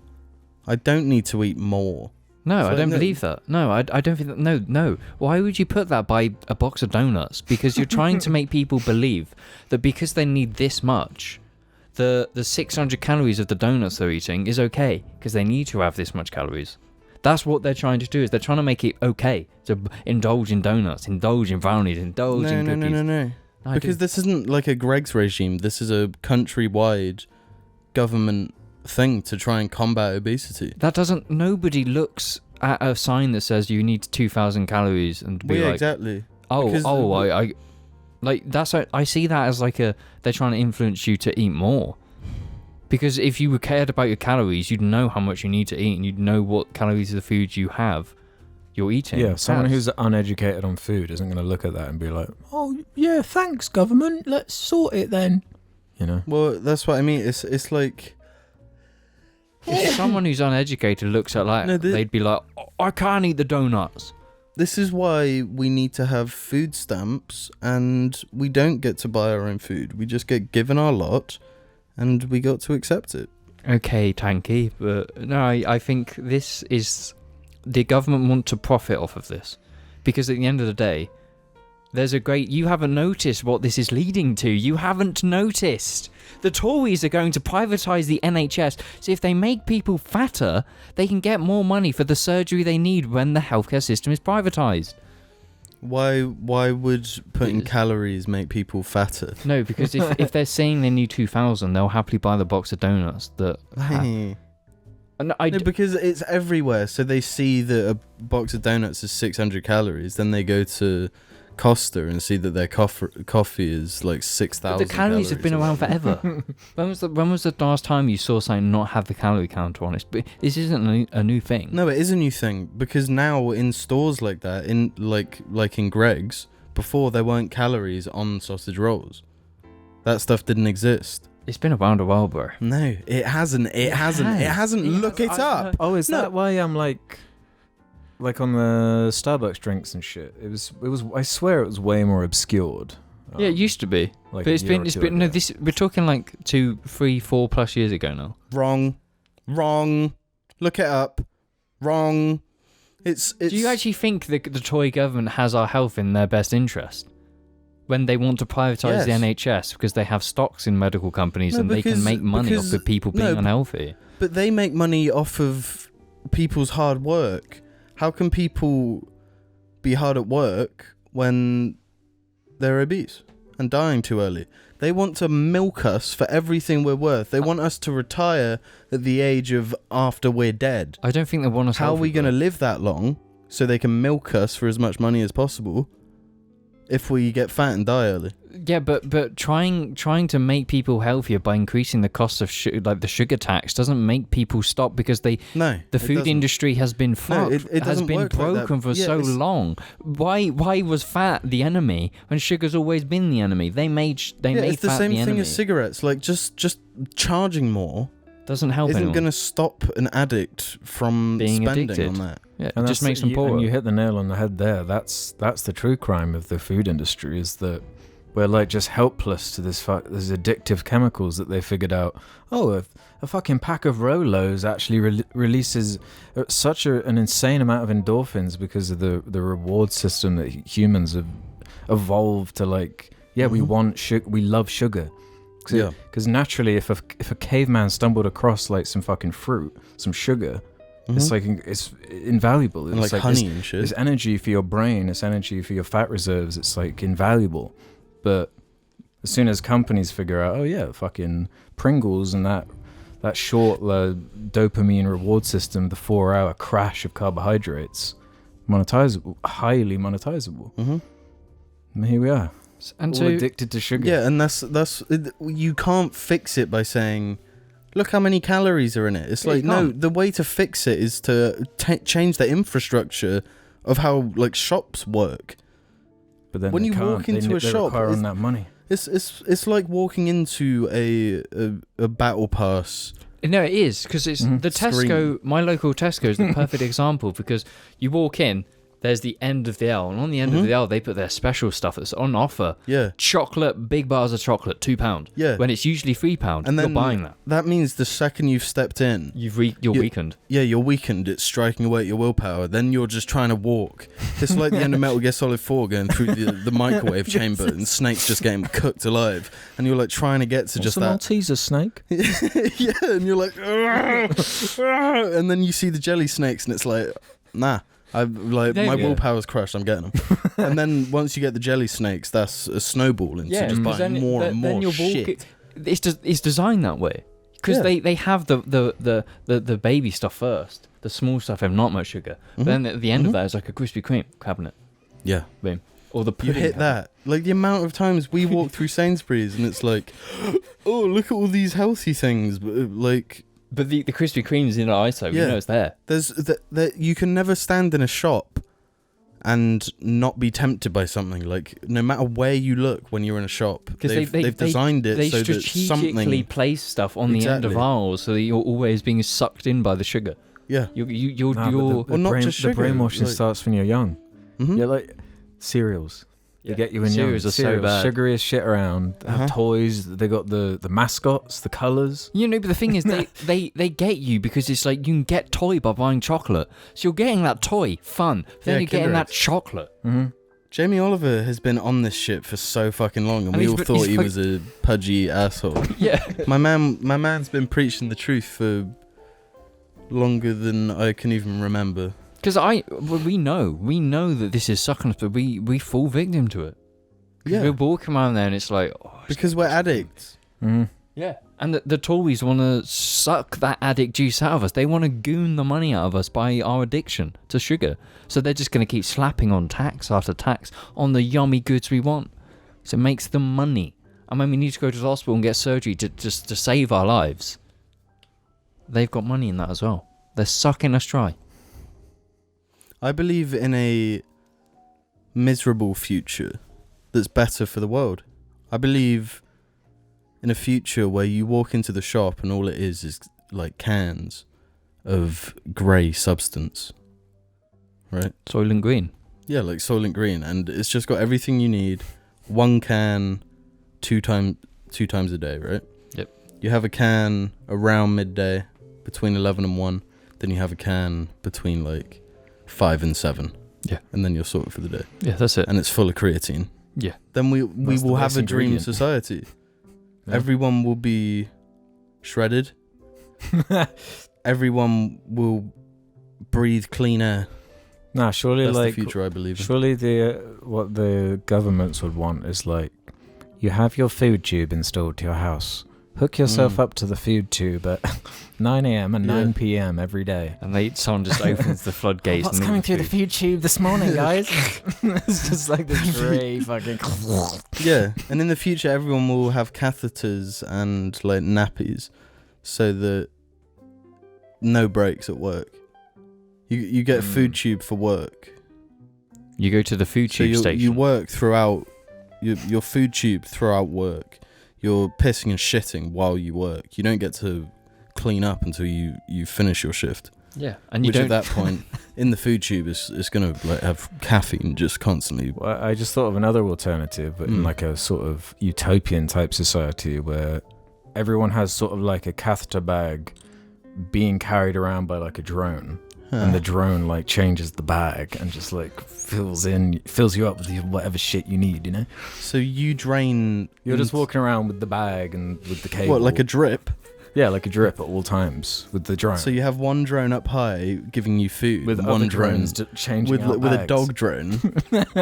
I don't need to eat more. No, So I don't believe that. No, I don't think that. No. Why would you put that by a box of donuts? Because you're trying to make people believe that because they need this much, the 600 calories of the donuts they're eating is okay because they need to have this much calories. That's what they're trying to do. Is they're trying to make it okay to indulge in donuts, indulge in brownies, indulge in cookies. No. Because this isn't like a Greg's regime. This is a countrywide government thing to try and combat obesity. That doesn't... Nobody looks at a sign that says you need 2,000 calories and be like... exactly. I like, that's... I see that as like they're trying to influence you to eat more. Because if you cared about your calories, you'd know how much you need to eat and you'd know what calories of the food you're eating. Yeah, someone who's uneducated on food isn't going to look at that and be like, oh, yeah, thanks, government, let's sort it then. You know? Well, that's what I mean. It's like... If someone who's uneducated looks at they'd be like, oh, I can't eat the donuts. This is why we need to have food stamps, and we don't get to buy our own food. We just get given our lot, and we got to accept it. Okay, Tanky, but no, I think this is... The government want to profit off of this. Because at the end of the day, there's a great... You haven't noticed what this is leading to. You haven't noticed. The Tories are going to privatise the NHS, so if they make people fatter, they can get more money for the surgery they need when the healthcare system is privatised. Why would putting calories make people fatter? No, because if they're saying they need 2,000, they'll happily buy the box of donuts that... No, because it's everywhere. So they see that a box of donuts is 600 calories, then they go to Costa and see that their coffee is like 6,000. The calories have been around forever. When was the last time you saw something not have the calorie counter on it? This isn't a new thing. No, it is a new thing because now in stores like that, in like in Greg's, before there weren't calories on sausage rolls. That stuff didn't exist. It's been around a while, bro. No, it hasn't. It hasn't. Look it up. Oh, is that why I'm like on the Starbucks drinks and shit? It was. I swear it was way more obscured. Yeah, it used to be. Like but it's been. No, we're talking like 2, 3, 4+ years ago now. Wrong. Look it up. Wrong. It's Do you actually think the Tory government has our health in their best interest? When they want to privatise the NHS because they have stocks in medical companies and they can make money off of people being unhealthy. But they make money off of people's hard work. How can people be hard at work when they're obese and dying too early? They want to milk us for everything we're worth. They want us to retire at the age of after we're dead. I don't think they want us. How are we going to live that long so they can milk us for as much money as possible if we get fat and die early? Yeah, but trying to make people healthier by increasing the cost of like the sugar tax doesn't make people stop because the food industry has been fucked. It has been broken for so long. Why was fat the enemy when sugar's always been the enemy? They made fat the enemy. It's the same thing as cigarettes. Like just charging more doesn't help anyone. Isn't going to stop an addict from being spending addicted on that. Yeah, it just makes them poorer. And you hit the nail on the head there. That's the true crime of the food industry, is that we're like just helpless to this addictive chemicals that they figured out. Oh, a fucking pack of Rolos actually releases such an insane amount of endorphins because of the reward system that humans have evolved to, like, we want sugar, we love sugar. Because naturally, if a caveman stumbled across like some fucking fruit, some sugar, it's like it's invaluable. It's like honey and shit. It's energy for your brain. It's energy for your fat reserves. It's like invaluable. But as soon as companies figure out, fucking Pringles and that short dopamine reward system, the 4-hour crash of carbohydrates, highly monetizable. And here we are. And all addicted to sugar. Yeah, and that's you can't fix it by saying, look how many calories are in it. It's like, no, the way to fix it is to change the infrastructure of how like shops work. But then when you walk into a shop, on that money. It's like walking into a battle pass. No, it is, because it's the Tesco. My local Tesco is the perfect example, because you walk in, there's the end of the aisle, and on the end of the aisle they put their special stuff that's on offer. Yeah. Chocolate, big bars of chocolate, £2. Yeah. When it's usually £3, and then you're buying that. That means the second you've stepped in, you're weakened. Yeah, you're weakened. It's striking away at your willpower. Then you're just trying to walk. It's like the end of Metal Gear Solid 4 going through the microwave chamber and Snake's just getting cooked alive. And you're like trying to get to just that. Malteser snake? Yeah, and you're like, and then you see the jelly snakes and it's like, nah. My willpower's crushed. I'm getting them. And then once you get the jelly snakes, that's a snowball into just buying more and more shit. It's designed that way because they have the baby stuff first. The small stuff have not much sugar. But then at the end of that is like a Krispy Kreme cabinet. Yeah, boom. Or the pudding you hit cabinet. That. Like the amount of times we walk through Sainsbury's and it's like, oh, look at all these healthy things, like. But the Krispy Kreme's in our ISO, you know it's there. You can never stand in a shop and not be tempted by something. Like, no matter where you look when you're in a shop, they've designed it so that something... They strategically place stuff on the end of aisles so that you're always being sucked in by the sugar. Yeah. The brainwashing starts when you're young. Yeah, like cereals. They get you in cereals young. Are so bad. Sugariest shit around. They have toys. They got the mascots, the colours. You know, but the thing is, they get you because it's like you can get toy by buying chocolate. So you're getting that toy, fun. Then you're getting that chocolate. Jamie Oliver has been on this shit for so fucking long, and we all thought he was a pudgy asshole. Yeah. My man's been preaching the truth for longer than I can even remember. Because we know that this is sucking us, but we fall victim to it. Yeah, we're walking around there and it's like because we're addicts. Yeah, and the Tories want to suck that addict juice out of us. They want to goon the money out of us by our addiction to sugar. So they're just going to keep slapping on tax after tax on the yummy goods we want. So it makes them money. And when we need to go to the hospital and get surgery to save our lives, they've got money in that as well. They're sucking us dry. I believe in a miserable future that's better for the world. I believe in a future where you walk into the shop and all it is like cans of grey substance. Right? Soylent Green. Yeah, like Soylent Green. And it's just got everything you need. One can two times a day, right? Yep. You have a can around midday, between 11 and 1. Then you have a can between like 5 and 7. Yeah. And then you're sorted for the day. Yeah, that's it. And it's full of creatine. Yeah. Then we That's will the have best a dream ingredient. society. Yeah. Everyone will be shredded. Everyone will breathe clean air. Nah, surely That's like the future I believe in. surely what the governments would want is like you have your food tube installed to your house. Hook yourself up to the food tube at 9 a.m. and 9 p.m. every day. And someone just opens the floodgates. What's and coming eats through the food. food tube this morning, guys? It's just like the tray fucking. Yeah, and in the future everyone will have catheters and like nappies so that no breaks at work. You get a food tube for work. You go to the food So tube station. you work throughout your food tube throughout work. You're pissing and shitting while you work. You don't get to clean up until you finish your shift. Yeah, and you Which don't. at that point in the food tube is gonna like have caffeine just constantly. Well, I just thought of another alternative, but in like a sort of utopian type society where everyone has sort of like a catheter bag being carried around by like a drone. And the drone like changes the bag and just like fills you up with whatever shit you need, you know? So you drain. You're just walking around with the bag and with the cable. What, like a drip? Yeah, like a drip at all times with the drone. So you have one drone up high giving you food, with one other drone drones changing with out with a bags. dog drone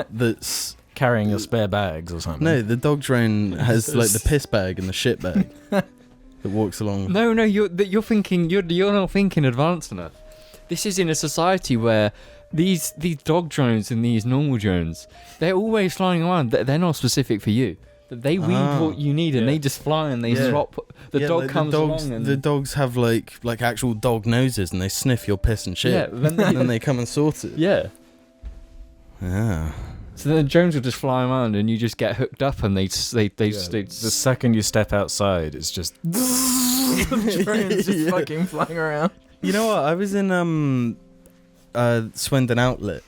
that's Carrying your spare bags or something. no, the dog drone has like the piss bag and the shit bag that walks along. No, you're thinking. You're not thinking advanced enough. This is in a society where these dog drones and these normal drones, they're always flying around. They're not specific for you. They weed what you need and they just fly and they drop. The dog like comes along and the dogs have like actual dog noses and they sniff your piss and shit. yeah, then And then they come and sort it. yeah. Yeah. So then the drones will just fly around and you just get hooked up and they The second you step outside, it's just drones just fucking flying around. You know what? I was in Swindon Outlet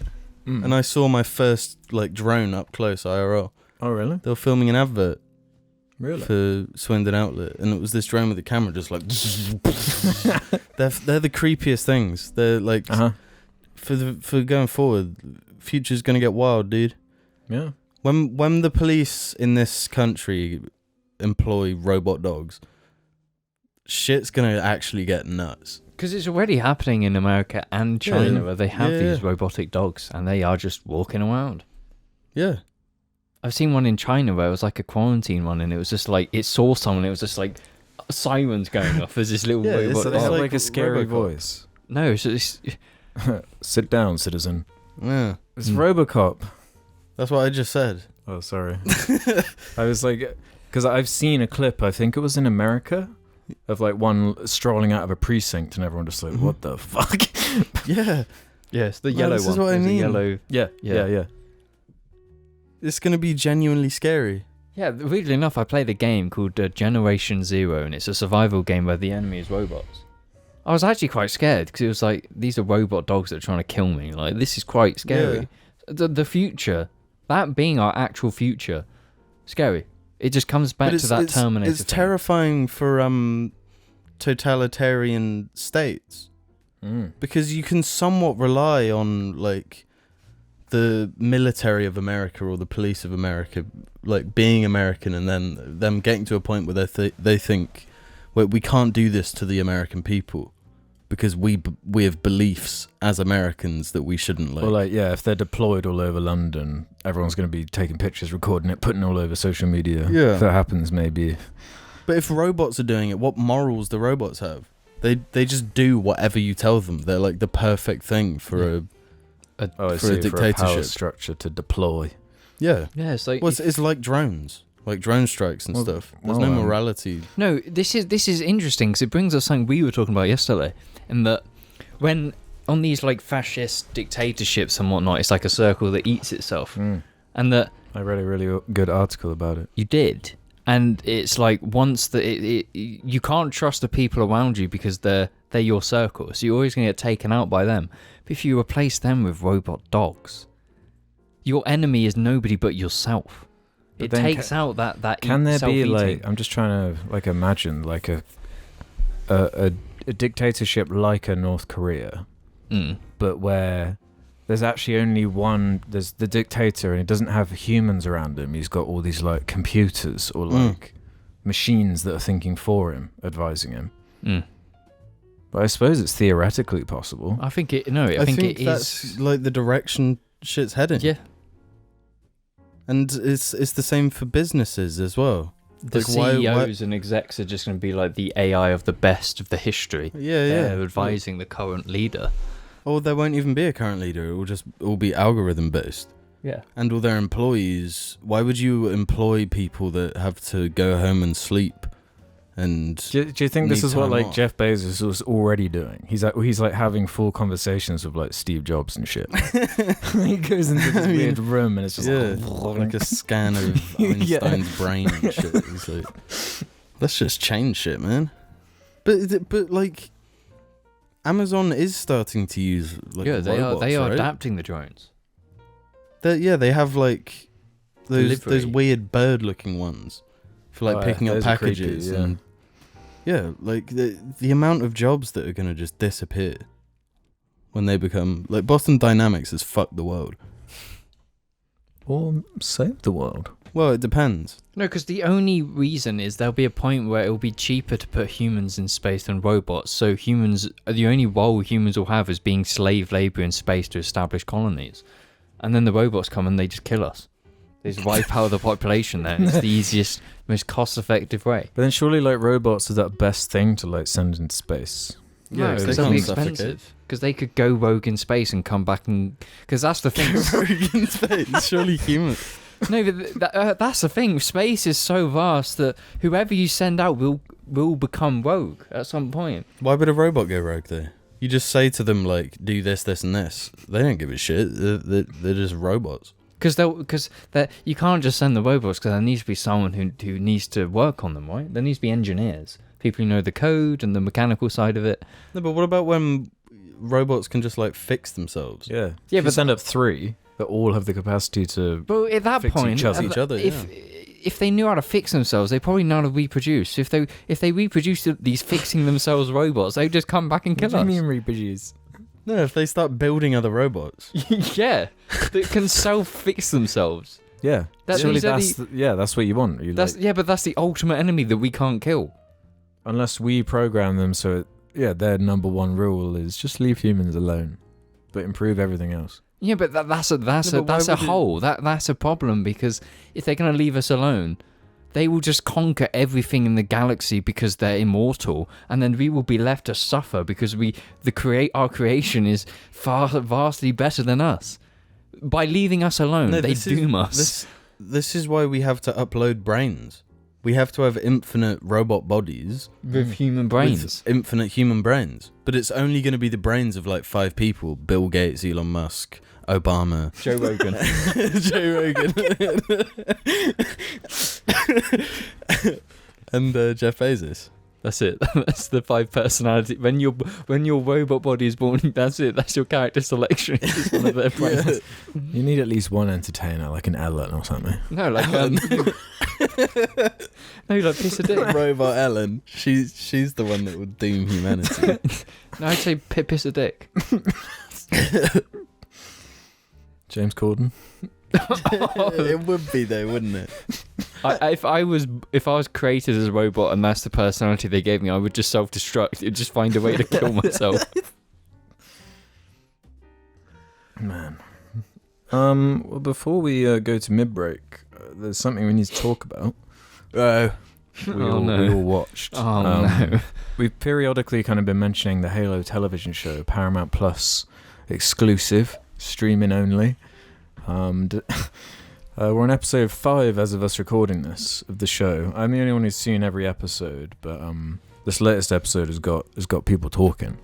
and I saw my first like drone up close IRL. Oh really? They were filming an advert Really? for Swindon Outlet, and it was this drone with a camera just like. they're the creepiest things. They're like for going forward, future's gonna get wild, dude. Yeah. When the police in this country employ robot dogs, shit's gonna actually get nuts. Because it's already happening in America and China where they have these Yeah. robotic dogs and they are just walking around. Yeah. I've seen one in China where it was like a quarantine one and it was just like, it saw someone, it was just like sirens going off as this little Yeah, robot it's So dog. they have like like a scary Robocop. voice. No, it's Sit down, citizen. Yeah. It's Robocop. That's what I just said. Oh, sorry. I was like, because I've seen a clip, I think it was in America, of like one strolling out of a precinct and everyone just like, what the fuck? Yeah. yes, the Well, yellow this one. is what I There's a mean. yellow. Yeah. It's gonna be genuinely scary. Yeah, weirdly enough, I played a game called Generation Zero, and it's a survival game where the enemy is robots. I was actually quite scared because it was like, these are robot dogs that are trying to kill me. Like, this is quite scary. The future, that being our actual future, scary. It just comes back to that Terminator It's thing. terrifying for totalitarian states because you can somewhat rely on like the military of America or the police of America like being American and then them getting to a point where they think, well, we can't do this to the American people because we have beliefs as Americans that we shouldn't like. Well, like, yeah, if they're deployed all over London, everyone's going to be taking pictures, recording it, putting it all over social media. Yeah. If that happens, maybe. But if robots are doing it, what morals do robots have? They just do whatever you tell them. They're like the perfect thing for I for a see, for a power dictatorship. structure to deploy. Yeah. Yeah, it's like... Well, it's like drones, like drone strikes and Well, stuff. There's well, no morality. No, this is interesting because it brings us something we were talking about yesterday, in that when on these like fascist dictatorships and whatnot, it's like a circle that eats itself, and that I read a really good article about it. you did, and it's like once that you can't trust the people around you because they're your circle, so you're always going to get taken out by them. But if you replace them with robot dogs, your enemy is nobody but yourself. But It then takes out that. Can there be self-eating. like? I'm just trying to like imagine like a dictatorship like a North Korea, but where there's actually only one. There's the dictator, and he doesn't have humans around him. He's got all these like computers or like machines that are thinking for him, advising him. But I suppose it's theoretically possible. I think it. No, I think that's like the direction shit's heading. Yeah. And it's the same for businesses as well. The Like, CEOs and execs are just going to be like the AI of the best of the history. Yeah. They're advising the current leader. Or there won't even be a current leader. It will just all be algorithm based. Yeah. And all their employees. Why would you employ people that have to go home and sleep? And Do you think this need is what time like off? Jeff Bezos was already doing? He's like having full conversations with like Steve Jobs and shit. He goes into this weird room and it's just like a scan of Einstein's brain and shit. It's like, let's just change shit, man. But like, Amazon is starting to use like robots, they are right? adapting the drones. They have like those Delivery. weird bird-looking ones for like picking up those are creepy, packages yeah. and like the amount of jobs that are gonna just disappear when they become like Boston Dynamics has fucked the world. Or save the world. Well, it depends. No, because the only reason is there'll be a point where it'll be cheaper to put humans in space than robots. So the only role humans will have is being slave labor in space to establish colonies. And then the robots come and they just kill us. They just wipe out the population there. It's the easiest, most cost-effective way. But then surely like robots are that best thing to like send into space. Yeah, No, 'cause because they they'll be can't suffocate. expensive. Because they could go rogue in space and come back and... Because that's the thing. Rogue in space, surely human. No, but that's the thing. Space is so vast that whoever you send out will become rogue at some point. Why would a robot go rogue though? You just say to them like, do this, this, and this. They don't give a shit. They're just robots. Because you can't just send the robots, because there needs to be someone who needs to work on them, right? There needs to be engineers, people who know the code and the mechanical side of it. No, but what about when robots can just like fix themselves? Yeah. Yeah, If but you send up 3 that all have the capacity to But at that fix point, each other. if they knew how to fix themselves, they probably know how to reproduce. If they reproduce these fixing themselves robots, they'd just come back and kill us. reproduce? No, if they start building other robots. Yeah, that can self-fix themselves. Yeah. Surely these are that's what you want. But that's the ultimate enemy that we can't kill. Unless we program them so their number one rule is just leave humans alone, but improve everything else. Yeah, but that's but why a would you- hole. That's a problem, because if they're gonna leave us alone, they will just conquer everything in the galaxy because they're immortal, and then we will be left to suffer because our creation is vastly better than us. By leaving us alone, they doom us. This is why we have to upload brains. We have to have infinite robot bodies With human brains. with infinite human brains. But it's only going to be the brains of like 5 people: Bill Gates, Elon Musk, Obama, Joe Rogan. Joe Rogan, and Jeff Bezos. That's it. That's the 5 personality. When your robot body is born, that's it. That's your character selection. It's one of their brains. You need at least one entertainer, like an Ellen or something. No, like piss a dick. Robot Ellen. She's the one that would doom humanity. No, I'd say piss a dick. James Corden. It would be though, wouldn't it? If I was created as a robot and that's the personality they gave me, I would just self-destruct. I'd just find a way to kill myself. Man. Well, before we go to mid-break, there's something we need to talk about. We all watched. Oh no. We've periodically kind of been mentioning the Halo television show, Paramount Plus exclusive, streaming only. We're on episode 5 as of us recording this of the show. I'm the only one who's seen every episode, but this latest episode has got people talking.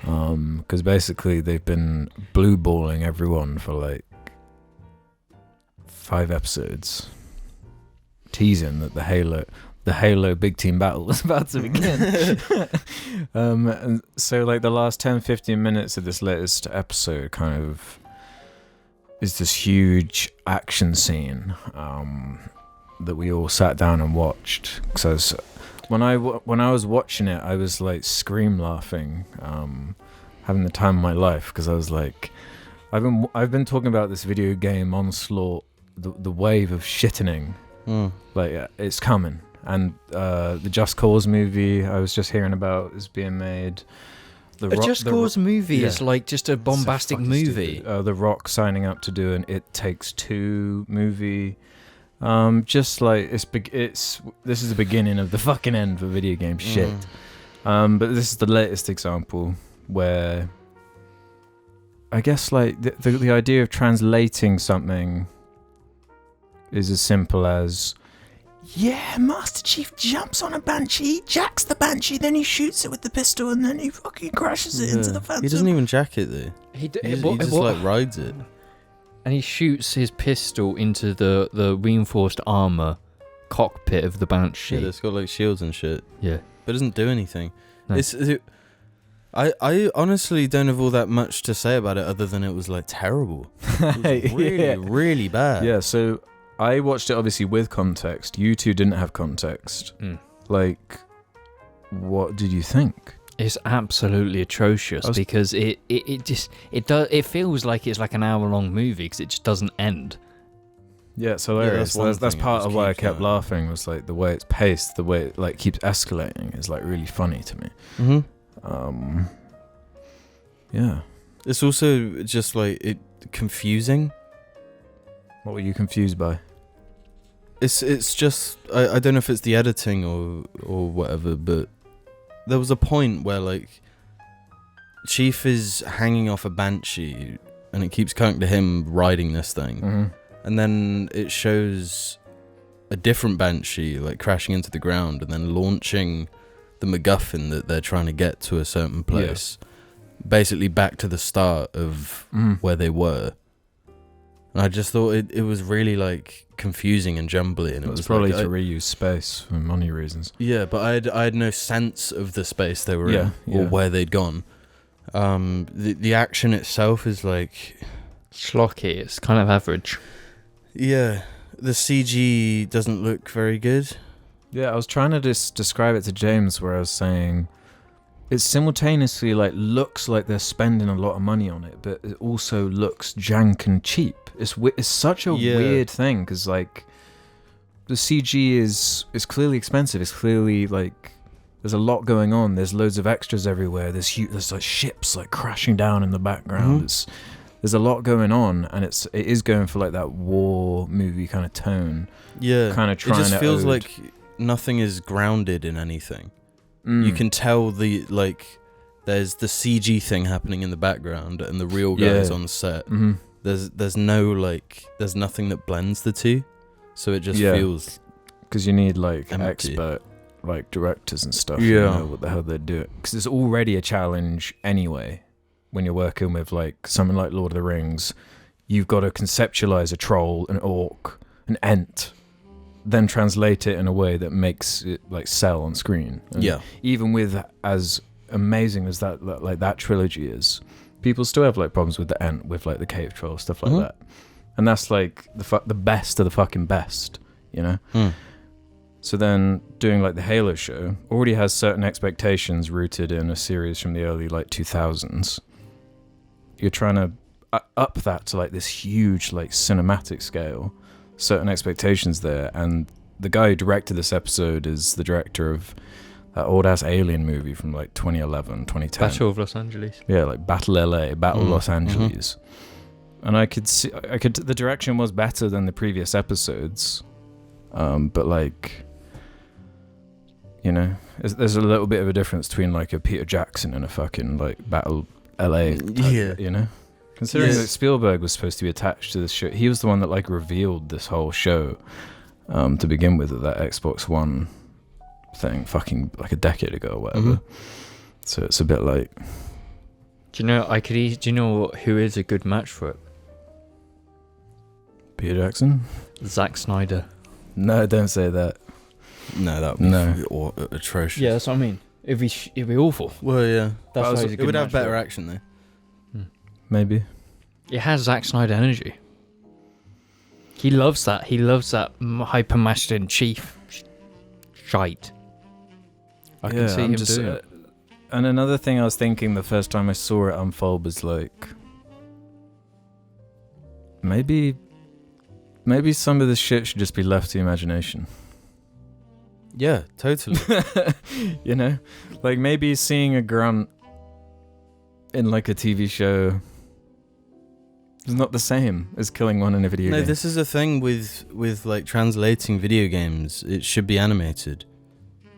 Because basically they've been blue balling everyone for like 5 episodes, teasing that the Halo big team battle is about to begin. And so like the last 10-15 minutes of this latest episode kind of is this huge action scene that we all sat down and watched. Because when I was watching it, I was like scream laughing, having the time of my life, because I was like, I've been talking about this video game onslaught, the wave of shittening. Like it's coming, and the Just Cause movie I was just hearing about is being made. Just Cause movie is like just a bombastic movie. The Rock signing up to do an It Takes Two movie. Just like this is the beginning of the fucking end for video game shit. But this is the latest example where I guess like the idea of translating something is as simple as, yeah, Master Chief jumps on a banshee, jacks the banshee, then he shoots it with the pistol, and then he fucking crashes it into the Phantom. He doesn't even jack it though. He just like rides it. And he shoots his pistol into the reinforced armor cockpit of the Banshee. Yeah, it's got like shields and shit. Yeah. But it doesn't do anything. No. I honestly don't have all that much to say about it other than it was like terrible. It was really bad. Yeah, so I watched it obviously with context. You two didn't have context. Like, what did you think? It's absolutely atrocious because it feels like it's like an hour-long movie because it just doesn't end. Yeah, it's hilarious. That's part of why I kept laughing, was like the way it's paced, the way it like keeps escalating is like really funny to me. Yeah. It's also just like confusing. What were you confused by? It's just I don't know if it's the editing or whatever, but there was a point where like Chief is hanging off a Banshee and it keeps cutting to him riding this thing, and then it shows a different Banshee like crashing into the ground and then launching the MacGuffin that they're trying to get to a certain place, basically back to the start of where they were. And I just thought it was really like confusing and jumbly, and it was probably like, to reuse space for money reasons. Yeah, but I had no sense of the space they were in or where they'd gone. The action itself is like schlocky. It's kind of average. Yeah, the CG doesn't look very good. Yeah, I was trying to just describe it to James, where I was saying it simultaneously like looks like they're spending a lot of money on it, but it also looks jank and cheap. It's such a weird thing because like the CG is clearly expensive. It's clearly like there's a lot going on. There's loads of extras everywhere. There's like ships like crashing down in the background. There's a lot going on, and it is going for like that war movie kind of tone. Yeah, kind of trying. It just feels like nothing is grounded in anything. You can tell there's the CG thing happening in the background and the real guys on set. There's nothing that blends the two, so it just feels, because you need like empty. Expert like directors and stuff. You know what the hell they're doing, because it's already a challenge anyway when you're working with like something like Lord of the Rings. You've got to conceptualize a troll, an orc, an ent, then translate it in a way that makes it like sell on screen. And even with as amazing as that trilogy is, people still have like problems with the ent, with like the cave troll, stuff like that. And that's like the best of the fucking best, you know. So then doing like the Halo show already has certain expectations rooted in a series from the early like 2000s. You're trying to up that to like this huge like cinematic scale, certain expectations there. And the guy who directed this episode is the director of that old ass Alien movie from like 2011, 2010. Battle of Los Angeles. Yeah, like Battle LA, Battle Los Angeles. And I could see, the direction was better than the previous episodes. But like, you know, there's a little bit of a difference between like a Peter Jackson and a fucking like Battle LA type, you know? Considering that Spielberg was supposed to be attached to this show, he was the one that like revealed this whole show to begin with, at that Xbox One thing, fucking like a decade ago or whatever. So it's a bit like, do you know who is a good match for it? Peter Jackson? Zack Snyder. No, don't say that. No, that would be atrocious. Yeah, that's what I mean. It'd be awful. Well, yeah. It would have better action though. Maybe. It has Zack Snyder energy. He loves that. He loves that hyper masculine chief shite. I can see him doing it. And another thing I was thinking the first time I saw it unfold was like, maybe some of this shit should just be left to the imagination. Yeah, totally. You know, like maybe seeing a grunt in like a TV show is not the same as killing one in a video game. No, this is a thing with like translating video games. It should be animated,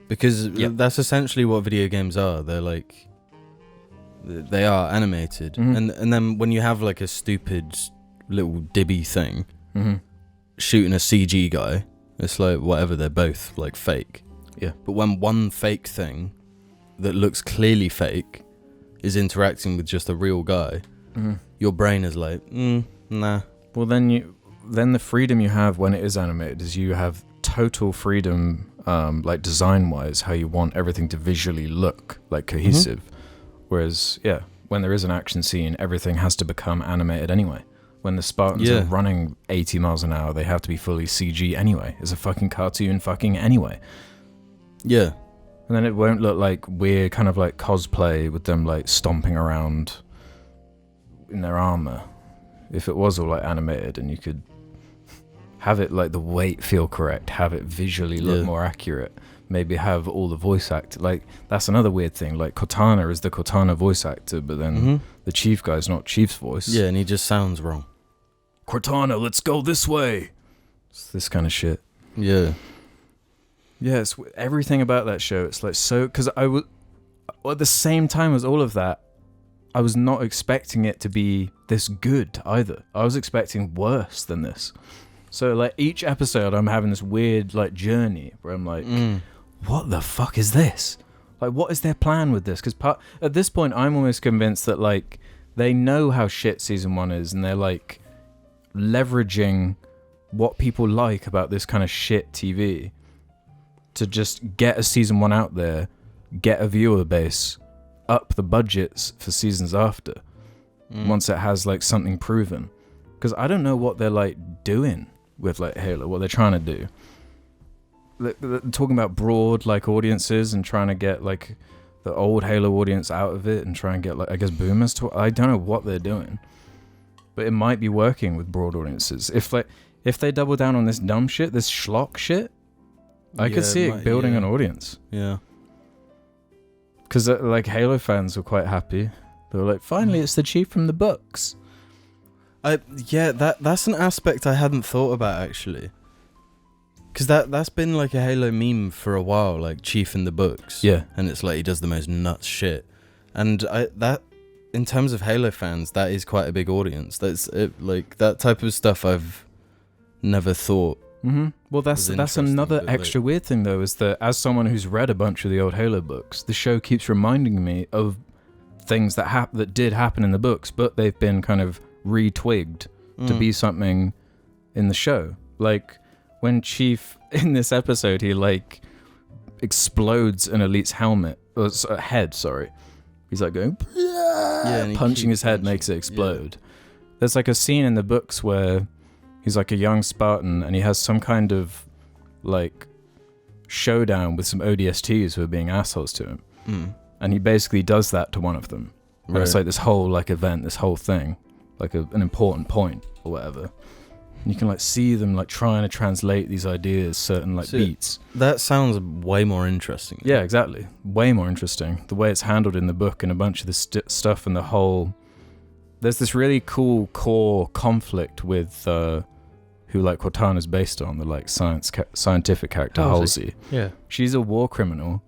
because that's essentially what video games are. They're like, they are animated, and then when you have like a stupid little dibby thing shooting a CG guy, it's like whatever. They're both like fake. Yeah. But when one fake thing that looks clearly fake is interacting with just a real guy, your brain is like, nah. Well, then the freedom you have when it is animated is you have total freedom, like design-wise, how you want everything to visually look like cohesive. Whereas, when there is an action scene, everything has to become animated anyway. When the Spartans are running 80 miles an hour, they have to be fully CG anyway. It's a fucking cartoon fucking anyway. Yeah. And then it won't look like weird kind of like cosplay with them like stomping around in their armor. If it was all like animated and you could have it like the weight feel correct, have it visually look more accurate, maybe have all the voice actor. Like that's another weird thing. Like Cortana is the Cortana voice actor, but then the Chief guy's not Chief's voice. Yeah, and he just sounds wrong. Cortana, let's go this way. It's this kind of shit. Yeah. Yeah, it's everything about that show. It's like so, because I was at the same time as all of that, I was not expecting it to be this good either. I was expecting worse than this. So like each episode, I'm having this weird like journey where I'm like, what the fuck is this? Like, what is their plan with this? Because at this point, I'm almost convinced that like they know how shit season 1 is, and they're like leveraging what people like about this kind of shit TV to just get a season 1 out there, get a viewer base, up the budgets for seasons after, once it has like something proven. Because I don't know what they're like doing with like Halo, what they're trying to do. They're talking about broad like audiences and trying to get like the old Halo audience out of it and try and get like, I guess, boomers to. I don't know what they're doing, but it might be working with broad audiences. If they double down on this dumb shit, this schlock shit, I could see it building an audience. Yeah. Because like Halo fans were quite happy. They were like, finally, it's the Chief from the books. That's an aspect I hadn't thought about actually. Because that's been like a Halo meme for a while, like Chief in the books. Yeah. And it's like he does the most nuts shit. And that, in terms of Halo fans, that is quite a big audience. That's like that type of stuff I've never thought. Well, that's another extra weird thing though, is that as someone who's read a bunch of the old Halo books, the show keeps reminding me of things that did happen in the books, but they've been kind of retwigged to be something in the show. Like when Chief in this episode, he like explodes an elite's helmet or head. Sorry, he's like going and punching his head makes it explode. There's like a scene in the books where he's like a young Spartan and he has some kind of like showdown with some ODSTs who are being assholes to him. And he basically does that to one of them. Right. And it's like this whole like event, this whole thing, like an important point or whatever. And you can like see them like trying to translate these ideas, certain like beats. That sounds way more interesting. Yeah, exactly. Way more interesting. The way it's handled in the book and a bunch of the stuff and the whole... There's this really cool core conflict with who like Cortana's based on, the like scientific character Halsey. Yeah. She's a war criminal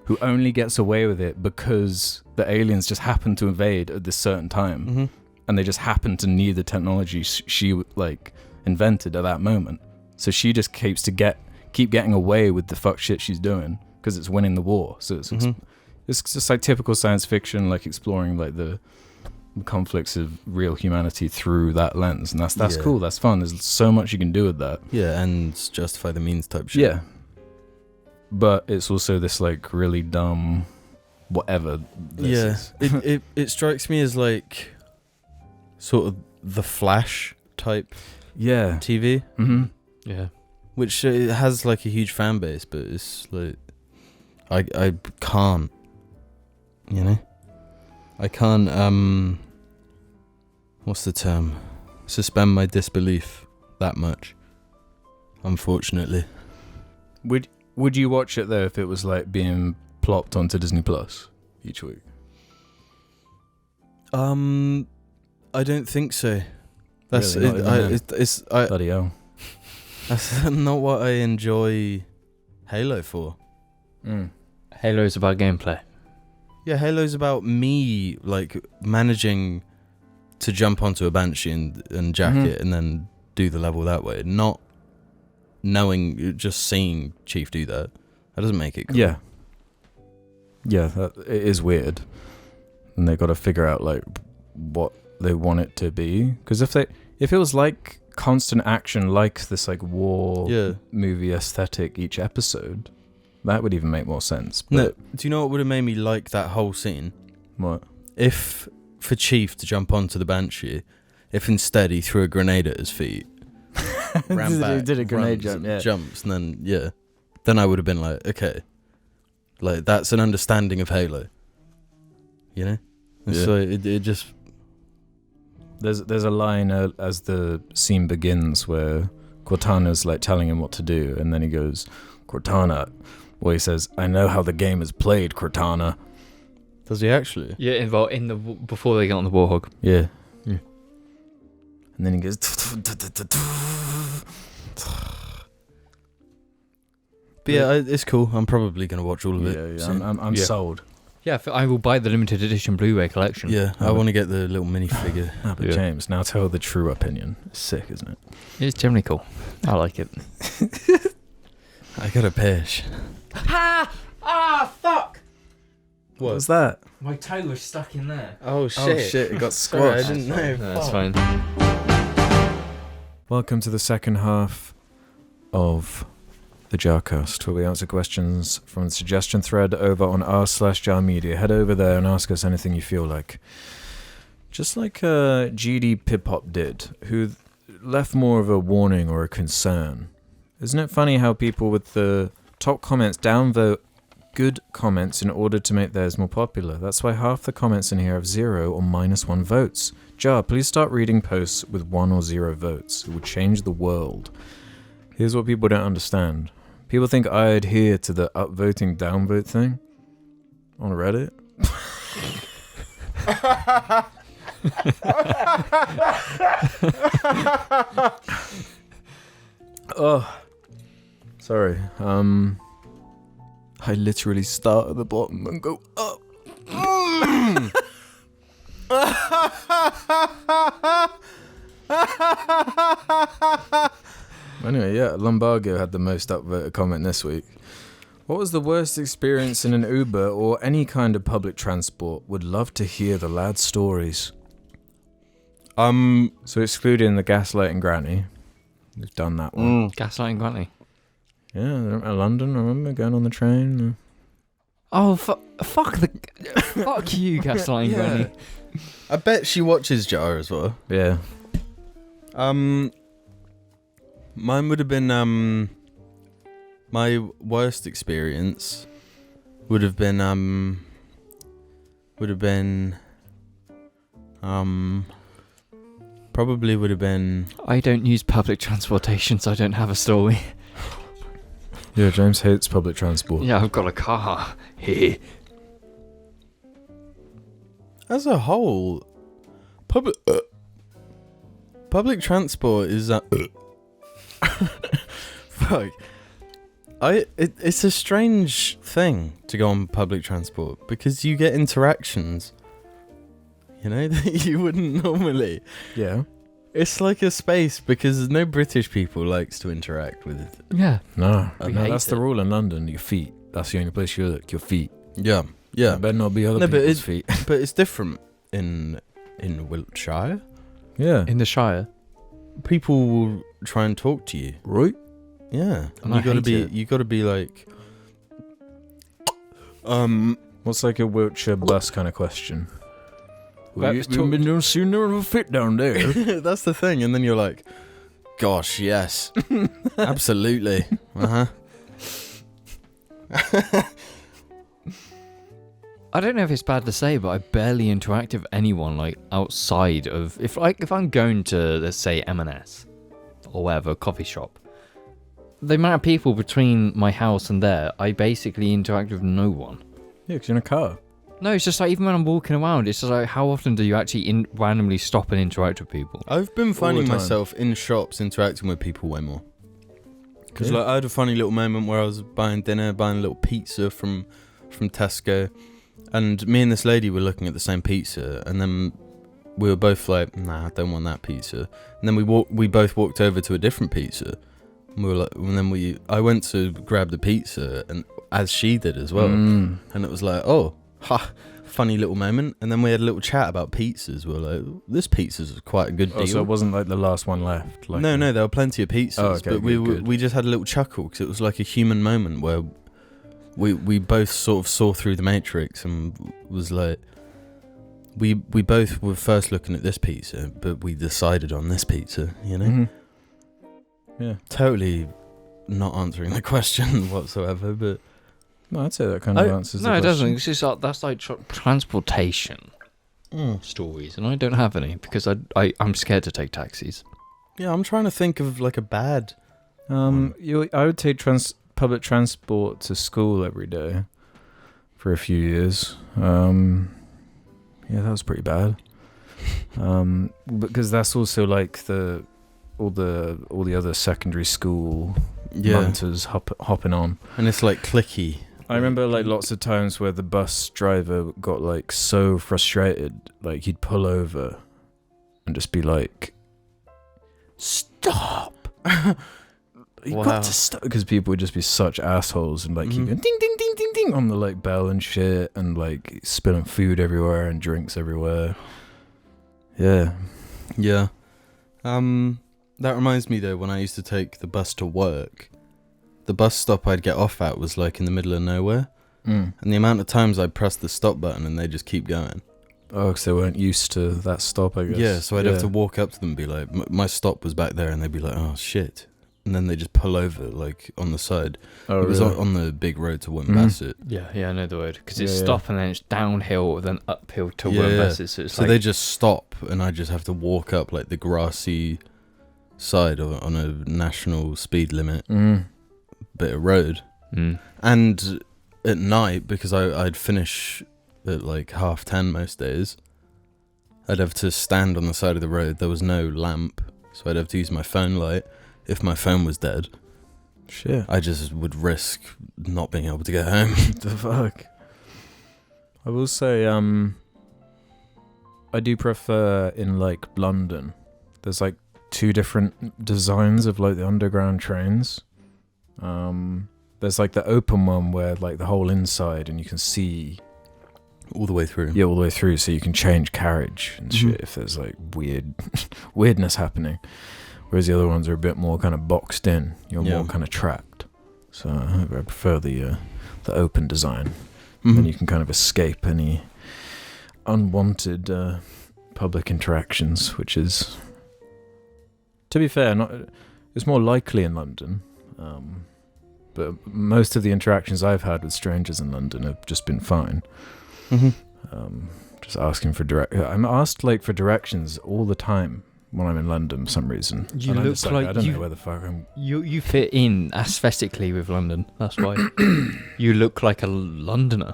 who only gets away with it because the aliens just happen to invade at this certain time. And they just happen to need the technology she like invented at that moment. So she just keep getting away with the fuck shit she's doing because it's winning the war. So it's just like typical science fiction, like exploring like the conflicts of real humanity through that lens, and that's cool. That's fun. There's so much you can do with that. Yeah, and justify the means type shit. Yeah, but it's also this like really dumb whatever. This is. it strikes me as like sort of the Flash type. TV. Yeah, which it has like a huge fan base, but it's like I can't, I can't what's the term, suspend my disbelief that much. Unfortunately. Would you watch it though if it was like being plopped onto Disney Plus each week? I don't think so. That's Really? it's Bloody hell. that's not what I enjoy Halo for. Halo's about gameplay. Yeah, Halo's about me like managing to jump onto a Banshee and jack it and then do the level that way. Not knowing, just seeing Chief do that. That doesn't make it cool. Yeah. Yeah, it is weird. And they got to figure out like what they want it to be. Because if it was like constant action, like this like war movie aesthetic each episode, that would even make more sense. But No, do you know what would have made me like that whole scene? what? If for Chief to jump onto the Banshee, if instead he threw a grenade at his feet, ran back, He did a grenade runs, jump, yeah. jumps, and then I would have been like, okay, like that's an understanding of Halo, you know. And Yeah. so it just There's a line as the scene begins where Cortana's like telling him what to do, and then he goes, Cortana. Well, he says, "I know how the game is played, Cortana." does he actually? Yeah, before they get on the Warhog. Yeah. Yeah. And then he goes. But yeah, it's cool. I'm probably gonna watch all of it. Yeah, soon. I'm sold. Yeah, I will buy the limited edition Blu-ray collection. Yeah, I want to get the little minifigure. But James, now tell the true opinion. It's sick, isn't it? It's generally cool. I like it. I got a pish. Fuck! What was that? My toe was stuck in there. Oh shit, it got Sorry, I squashed. didn't know. No, that's fine. Welcome to the second half of the JARCast, where we answer questions from the suggestion thread over on r/JARmedia. Head over there and ask us anything you feel like. Just like GD Pip-Hop did, who left more of a warning or a concern. Isn't it funny how people with the top comments downvote good comments in order to make theirs more popular? That's why half the comments in here have 0 or -1 votes. Jar, please start reading posts with 1 or 0 votes. It will change the world. Here's what people don't understand. People think I adhere to the upvoting downvote thing on Reddit. Oh, sorry. I literally start at the bottom and go up. Anyway, yeah, Lumbago had the most upvoted comment this week. What was the worst experience in an Uber or any kind of public transport? Would love to hear the lad's stories. So excluding the gaslighting granny. We've done that one. Gaslighting Granny. Yeah, London, I remember going on the train. Oh, fuck you, Gaslighting Granny. I bet she watches Jar as well. Yeah. Mine would have been my worst experience would have been probably would have been I don't use public transportation, so I don't have a story. Yeah, James hates public transport. Yeah, I've got a car. Here. as a whole public transport is fuck. It's a strange thing to go on public transport because you get interactions, you know, that you wouldn't normally. Yeah. It's like a space because no British people likes to interact with it. Yeah. No, We no, hate that's the it. rule in London. Your feet. That's the only place you look. Your feet. Yeah, yeah. There better not be other No, but people's feet. But it's different in Wiltshire. Yeah. In the Shire. People will try and talk to you. Right? Yeah, And I you gotta hate be. it. You gotta be like. What's like a Wiltshire bus kind of question? Well, you it's talk- been doing sooner of a fit down there. That's the thing, and then you're like, "Gosh, yes, absolutely, I don't know if it's bad to say, but I barely interact with anyone like outside of if I'm going to, let's say, M&S or whatever coffee shop. The amount of people between my house and there, I basically interact with no one. Yeah, because you're in a car. No, it's just like even when I'm walking around, it's just like how often do you actually randomly stop and interact with people? I've been finding time. myself in shops interacting with people way more. Because Yeah. like I had a funny little moment where I was buying dinner, buying a little pizza from Tesco, and me and this lady were looking at the same pizza, and then we were both like, "Nah, I don't want that pizza." And then we both walked over to a different pizza, and we were like, and then I went to grab the pizza, and as she did as well, and it was like, oh, funny little moment. And then we had a little chat about pizzas. We were like, this pizza's quite a good deal. So it wasn't like the last one left. Like No, there were plenty of pizzas, okay, but good. we just had a little chuckle because it was like a human moment where we both sort of saw through the matrix and was like, we both were first looking at this pizza, but we decided on this pizza, you know? Mm-hmm. Yeah. Totally not answering the question whatsoever, but... No, I'd say that kind of answers the question. No, it doesn't. It's just that's like transportation stories, and I don't have any because I'm scared to take taxis. Yeah, I'm trying to think of like a bad... I would take public transport to school every day for a few years. Yeah, that was pretty bad. Because that's also like all the other secondary school munters hopping on, and it's like clicky. I remember like lots of times where the bus driver got like so frustrated, like he'd pull over and just be like, "Stop." You got to stop, because people would just be such assholes and like keep going ding ding ding ding ding on the like bell and shit, and like spilling food everywhere and drinks everywhere. Yeah. That reminds me though, when I used to take the bus to work, the bus stop I'd get off at was like in the middle of nowhere, and the amount of times I'd press the stop button and they just keep going. Oh, because they weren't used to that stop, I guess. Yeah, so I'd have to walk up to them and be like, my stop was back there, and they'd be like, oh shit. And then they just pull over, like, on the side. Oh, it was really? on the big road to Wombasset. Yeah, I know the word. Because it's Yeah. stop and then it's downhill, then uphill to Wombasset. So, it's so they just stop, and I just have to walk up, like, the grassy side on a national speed limit bit of road. And at night, because I'd finish at, like, 10:30 most days, I'd have to stand on the side of the road. There was no lamp, so I'd have to use my phone light. If my phone was dead, shit, I just would risk not being able to get home. The fuck. I will say, I do prefer in like London. There's like 2 different designs of like the underground trains. There's like the open one where like the whole inside and you can see all the way through. Yeah, all the way through, so you can change carriage and shit if there's like weirdness happening. Whereas the other ones are a bit more kind of boxed in. You're more kind of trapped. So I prefer the open design. And you can kind of escape any unwanted public interactions, which is, to be fair, it's more likely in London. But most of the interactions I've had with strangers in London have just been fine. Just asking for I'm asked like for directions all the time when I'm in London for some reason. You look like I don't know where the fuck I'm. You fit in aesthetically with London. That's why. You look like a Londoner.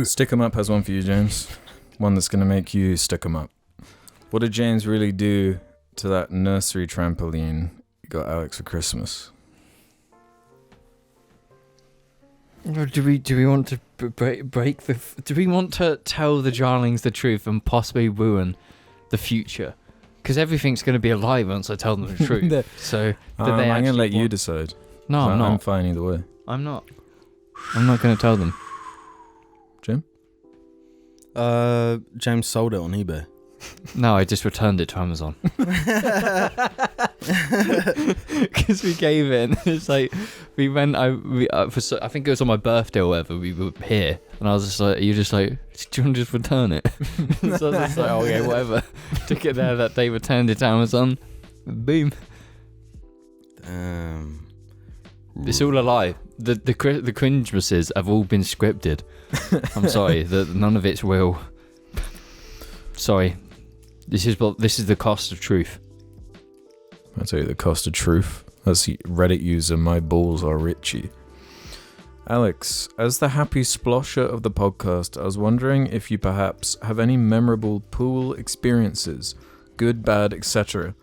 Stick 'em Up has one for you, James. One that's going to make you stick 'em up. What did James really do to that nursery trampoline you got Alex for Christmas? Do we want to break the? Do we want to tell the Jarlings the truth and possibly ruin the future? Because everything's going to be a lie once I tell them the truth. So I'm going to let you decide. No, I'm not. I'm fine either way. I'm not going to tell them. Jim? James sold it on eBay. No, I just returned it to Amazon. Because we gave it, and it's like we went. I think it was on my birthday or whatever. We were here, and I was just like, "You just like, do you want to just return it?" So I was just like, "Oh, okay, whatever." Took it there that day, returned it to Amazon. Boom. It's all a lie. The cringenesses have all been scripted. I'm sorry, none of it's real. Sorry. This is the cost of truth. I'll tell you the cost of truth. As Reddit user, my balls are Richie. Alex, as the happy splosher of the podcast, I was wondering if you perhaps have any memorable pool experiences, good, bad, etc.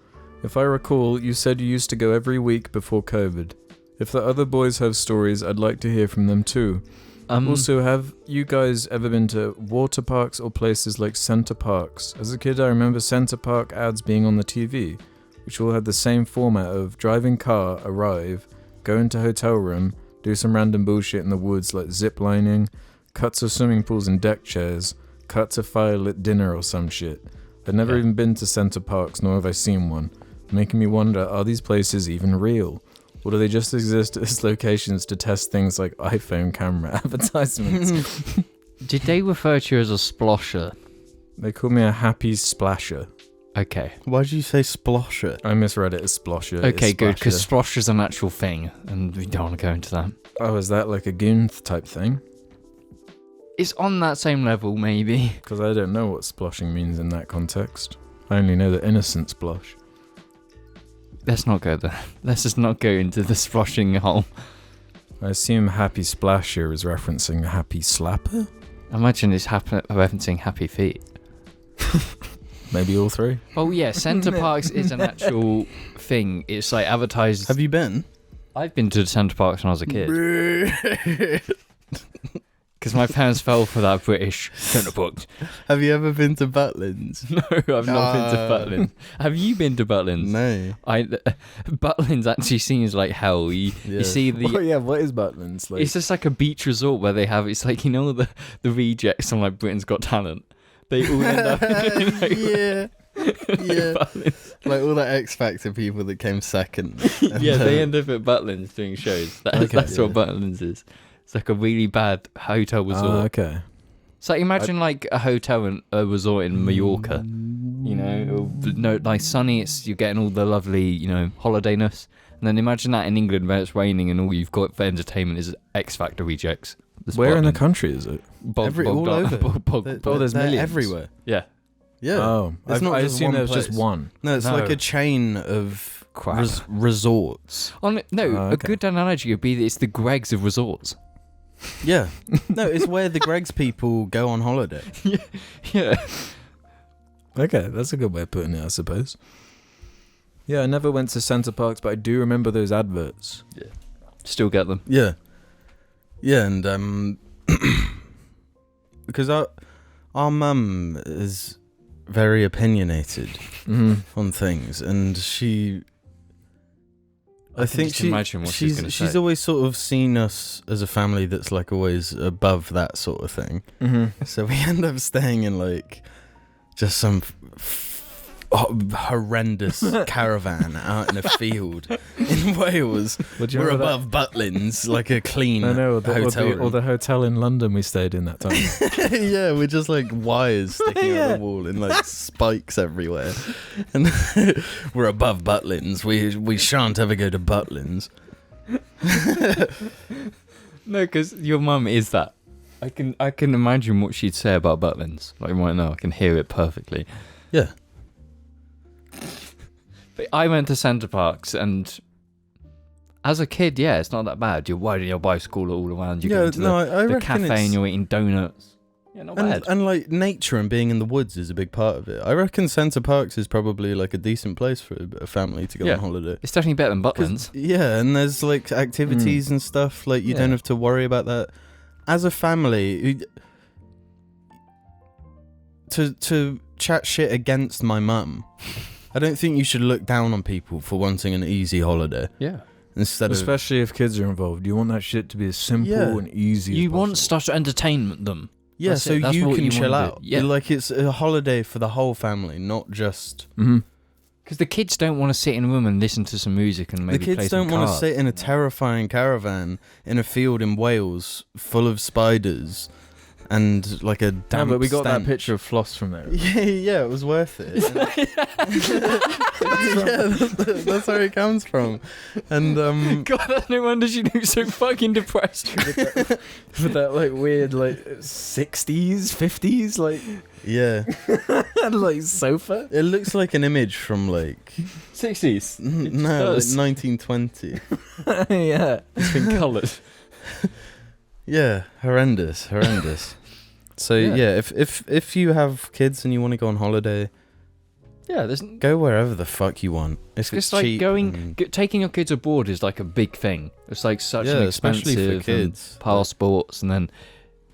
If I recall, you said you used to go every week before COVID. If the other boys have stories, I'd like to hear from them too. Also, have you guys ever been to water parks or places like Center Parks? As a kid, I remember Center Park ads being on the TV, which all had the same format of driving car, arrive, go into hotel room, do some random bullshit in the woods like ziplining, cut to swimming pools and deck chairs, cut to firelit dinner or some shit. I'd never even been to Center Parks, nor have I seen one, making me wonder, are these places even real? Or do they just exist as locations to test things like iPhone camera advertisements? Did they refer to you as a splosher? They call me a happy splasher. Okay. Why did you say splosher? I misread it as splosher. Okay, It's good, because splasher. splosher's an actual thing, and we don't want to go into that. Oh, is that like a goon type thing? It's on that same level, maybe. Because I don't know what splashing means in that context. I only know the innocent splosh. Let's not go there. Let's just not go into the sploshing hole. I assume happy splasher is referencing happy slapper? Imagine it's referencing Happy Feet. Maybe all three? Oh yeah, Center Parks is an actual thing. It's like advertised. Have you been? I've been to Center Parks when I was a kid. Because my parents fell for that British Center Parks. Have you ever been to Butlins? No, I've not been to Butlins. Have you been to Butlins? No. Butlins actually seems like hell. You see the... what is Butlins? Like? It's just like a beach resort where they have... It's like, you know, the rejects on like Britain's Got Talent. They all end up... Yeah. Like all the X Factor people that came second. Yeah, they end up at Butlins doing shows. That's what Butlins is. It's like a really bad hotel resort. Oh, okay. So imagine like a hotel and a resort in Mallorca. You know, no, like sunny. You're getting all the lovely, you know, holidayness. And then imagine that in England where it's raining and all you've got for entertainment is X Factor rejects. Where in the country is it? All over. There's millions. Everywhere. Yeah. Yeah. Oh, It's not I just assume one there was place. just one. No, it's No. like a chain of Crap. resorts. A okay. good analogy would be that it's the Greggs of resorts. Yeah. No, it's where the Greggs people go on holiday. Yeah. Okay, that's a good way of putting it, I suppose. Yeah, I never went to Center Parks, but I do remember those adverts. Yeah. Still get them. Yeah. Yeah, and because our mum is very opinionated on things, and I think just imagine what she's gonna she's say. always sort of seen us as a family that's like always above that sort of thing. So we end up staying in like just some horrendous caravan out in a field in Wales. We're above Butlins, like a clean hotel or the hotel in London we stayed in that time. Yeah, we're just like wires sticking out of the wall and like spikes everywhere. And we're above Butlins. We shan't ever go to Butlins. No, because your mum is that. I can imagine what she'd say about Butlins. Like right now, I can hear it perfectly. Yeah. But I went to Center Parks, and as a kid, yeah, it's not that bad. You're riding your bicycle all around. You're going to I the reckon cafe and you're eating donuts. Yeah, not bad. And like nature and being in the woods is a big part of it. I reckon Center Parks is probably like a decent place for a family to go on holiday. It's definitely better than Butlins. Yeah, and there's like activities and stuff. Like you don't have to worry about that. As a family, to chat shit against my mum, I don't think you should look down on people for wanting an easy holiday. Yeah. Especially if kids are involved. You want that shit to be as simple and easy as You possible. want stuff to entertain them. Yeah, That's so it. That's you what can you chill wanna out. do. Yeah. Like it's a holiday for the whole family, not just... Because the kids don't want to sit in a room and listen to some music and maybe The play kids some don't want to cards. sit in a terrifying caravan in a field in Wales full of spiders and like a damp but we got stench. that picture of Floss from there. Yeah, it was worth it. That's where it comes from. And God, no wonder she looks so fucking depressed. With that like weird like 60s, 50s like yeah, like sofa. it looks like an image from like 60s. no, like does. 1920. Yeah. It's been coloured. Yeah, horrendous. So yeah, if you have kids and you want to go on holiday, Yeah, there's go wherever the fuck you want. If it's just like cheap taking your kids abroad is like a big thing. It's like such yeah, an especially expensive for kids. passports, and then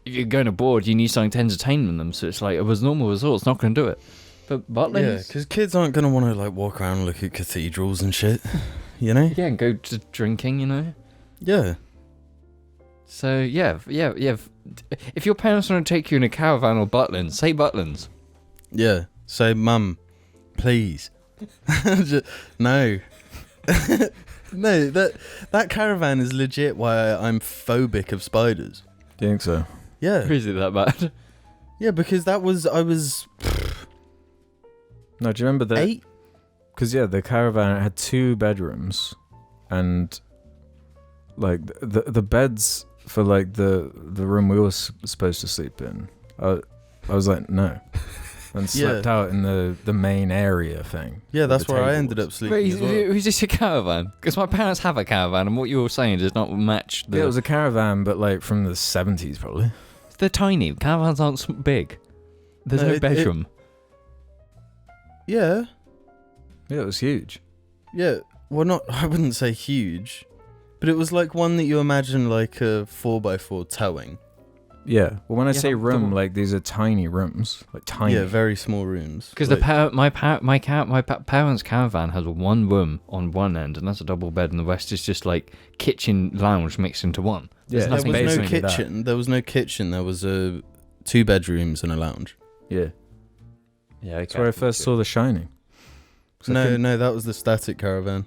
if you're going abroad, you need something to entertain them. So it's like a normal resort's not going to do it. But Butlins, Yeah, because kids aren't gonna want to like walk around and look at cathedrals and shit, you know. yeah, and go to drinking, you know. Yeah, So yeah. If your parents want to take you in a caravan or Butlins, say Butlins. yeah. Say, Mum, please. No. No, that caravan is legit why I'm phobic of spiders. Do you think so? Yeah. Is it that bad? Yeah, because I was No, do you remember that? 8. Because yeah, the caravan had 2 bedrooms, and like the beds for like the room we were supposed to sleep in, I was like no, and slept out in the main area thing. Yeah, that's the where I tables. ended up sleeping Wait, as well. is this a caravan? Because my parents have a caravan, and what you were saying does not match the... Yeah, it was a caravan, but like from the 70s probably. They're tiny. Caravans aren't big. There's No, no it- bedroom. Yeah. Yeah, it was huge. Yeah. Well, not, I wouldn't say huge, but it was like one that you imagine like a 4x4 towing. Yeah. Well, when I Yeah, say the- room, like these are tiny rooms, like tiny. Yeah, very small rooms. Because like, my parents' caravan has one room on one end, and that's a double bed, and the rest is just like kitchen lounge mixed into one. Yeah, There's there nothing was no basically that. kitchen. There was no kitchen. There was 2 bedrooms and a lounge. Yeah. Yeah, That's where I first saw The Shining. 'Cause I couldn't- No, that was the static caravan.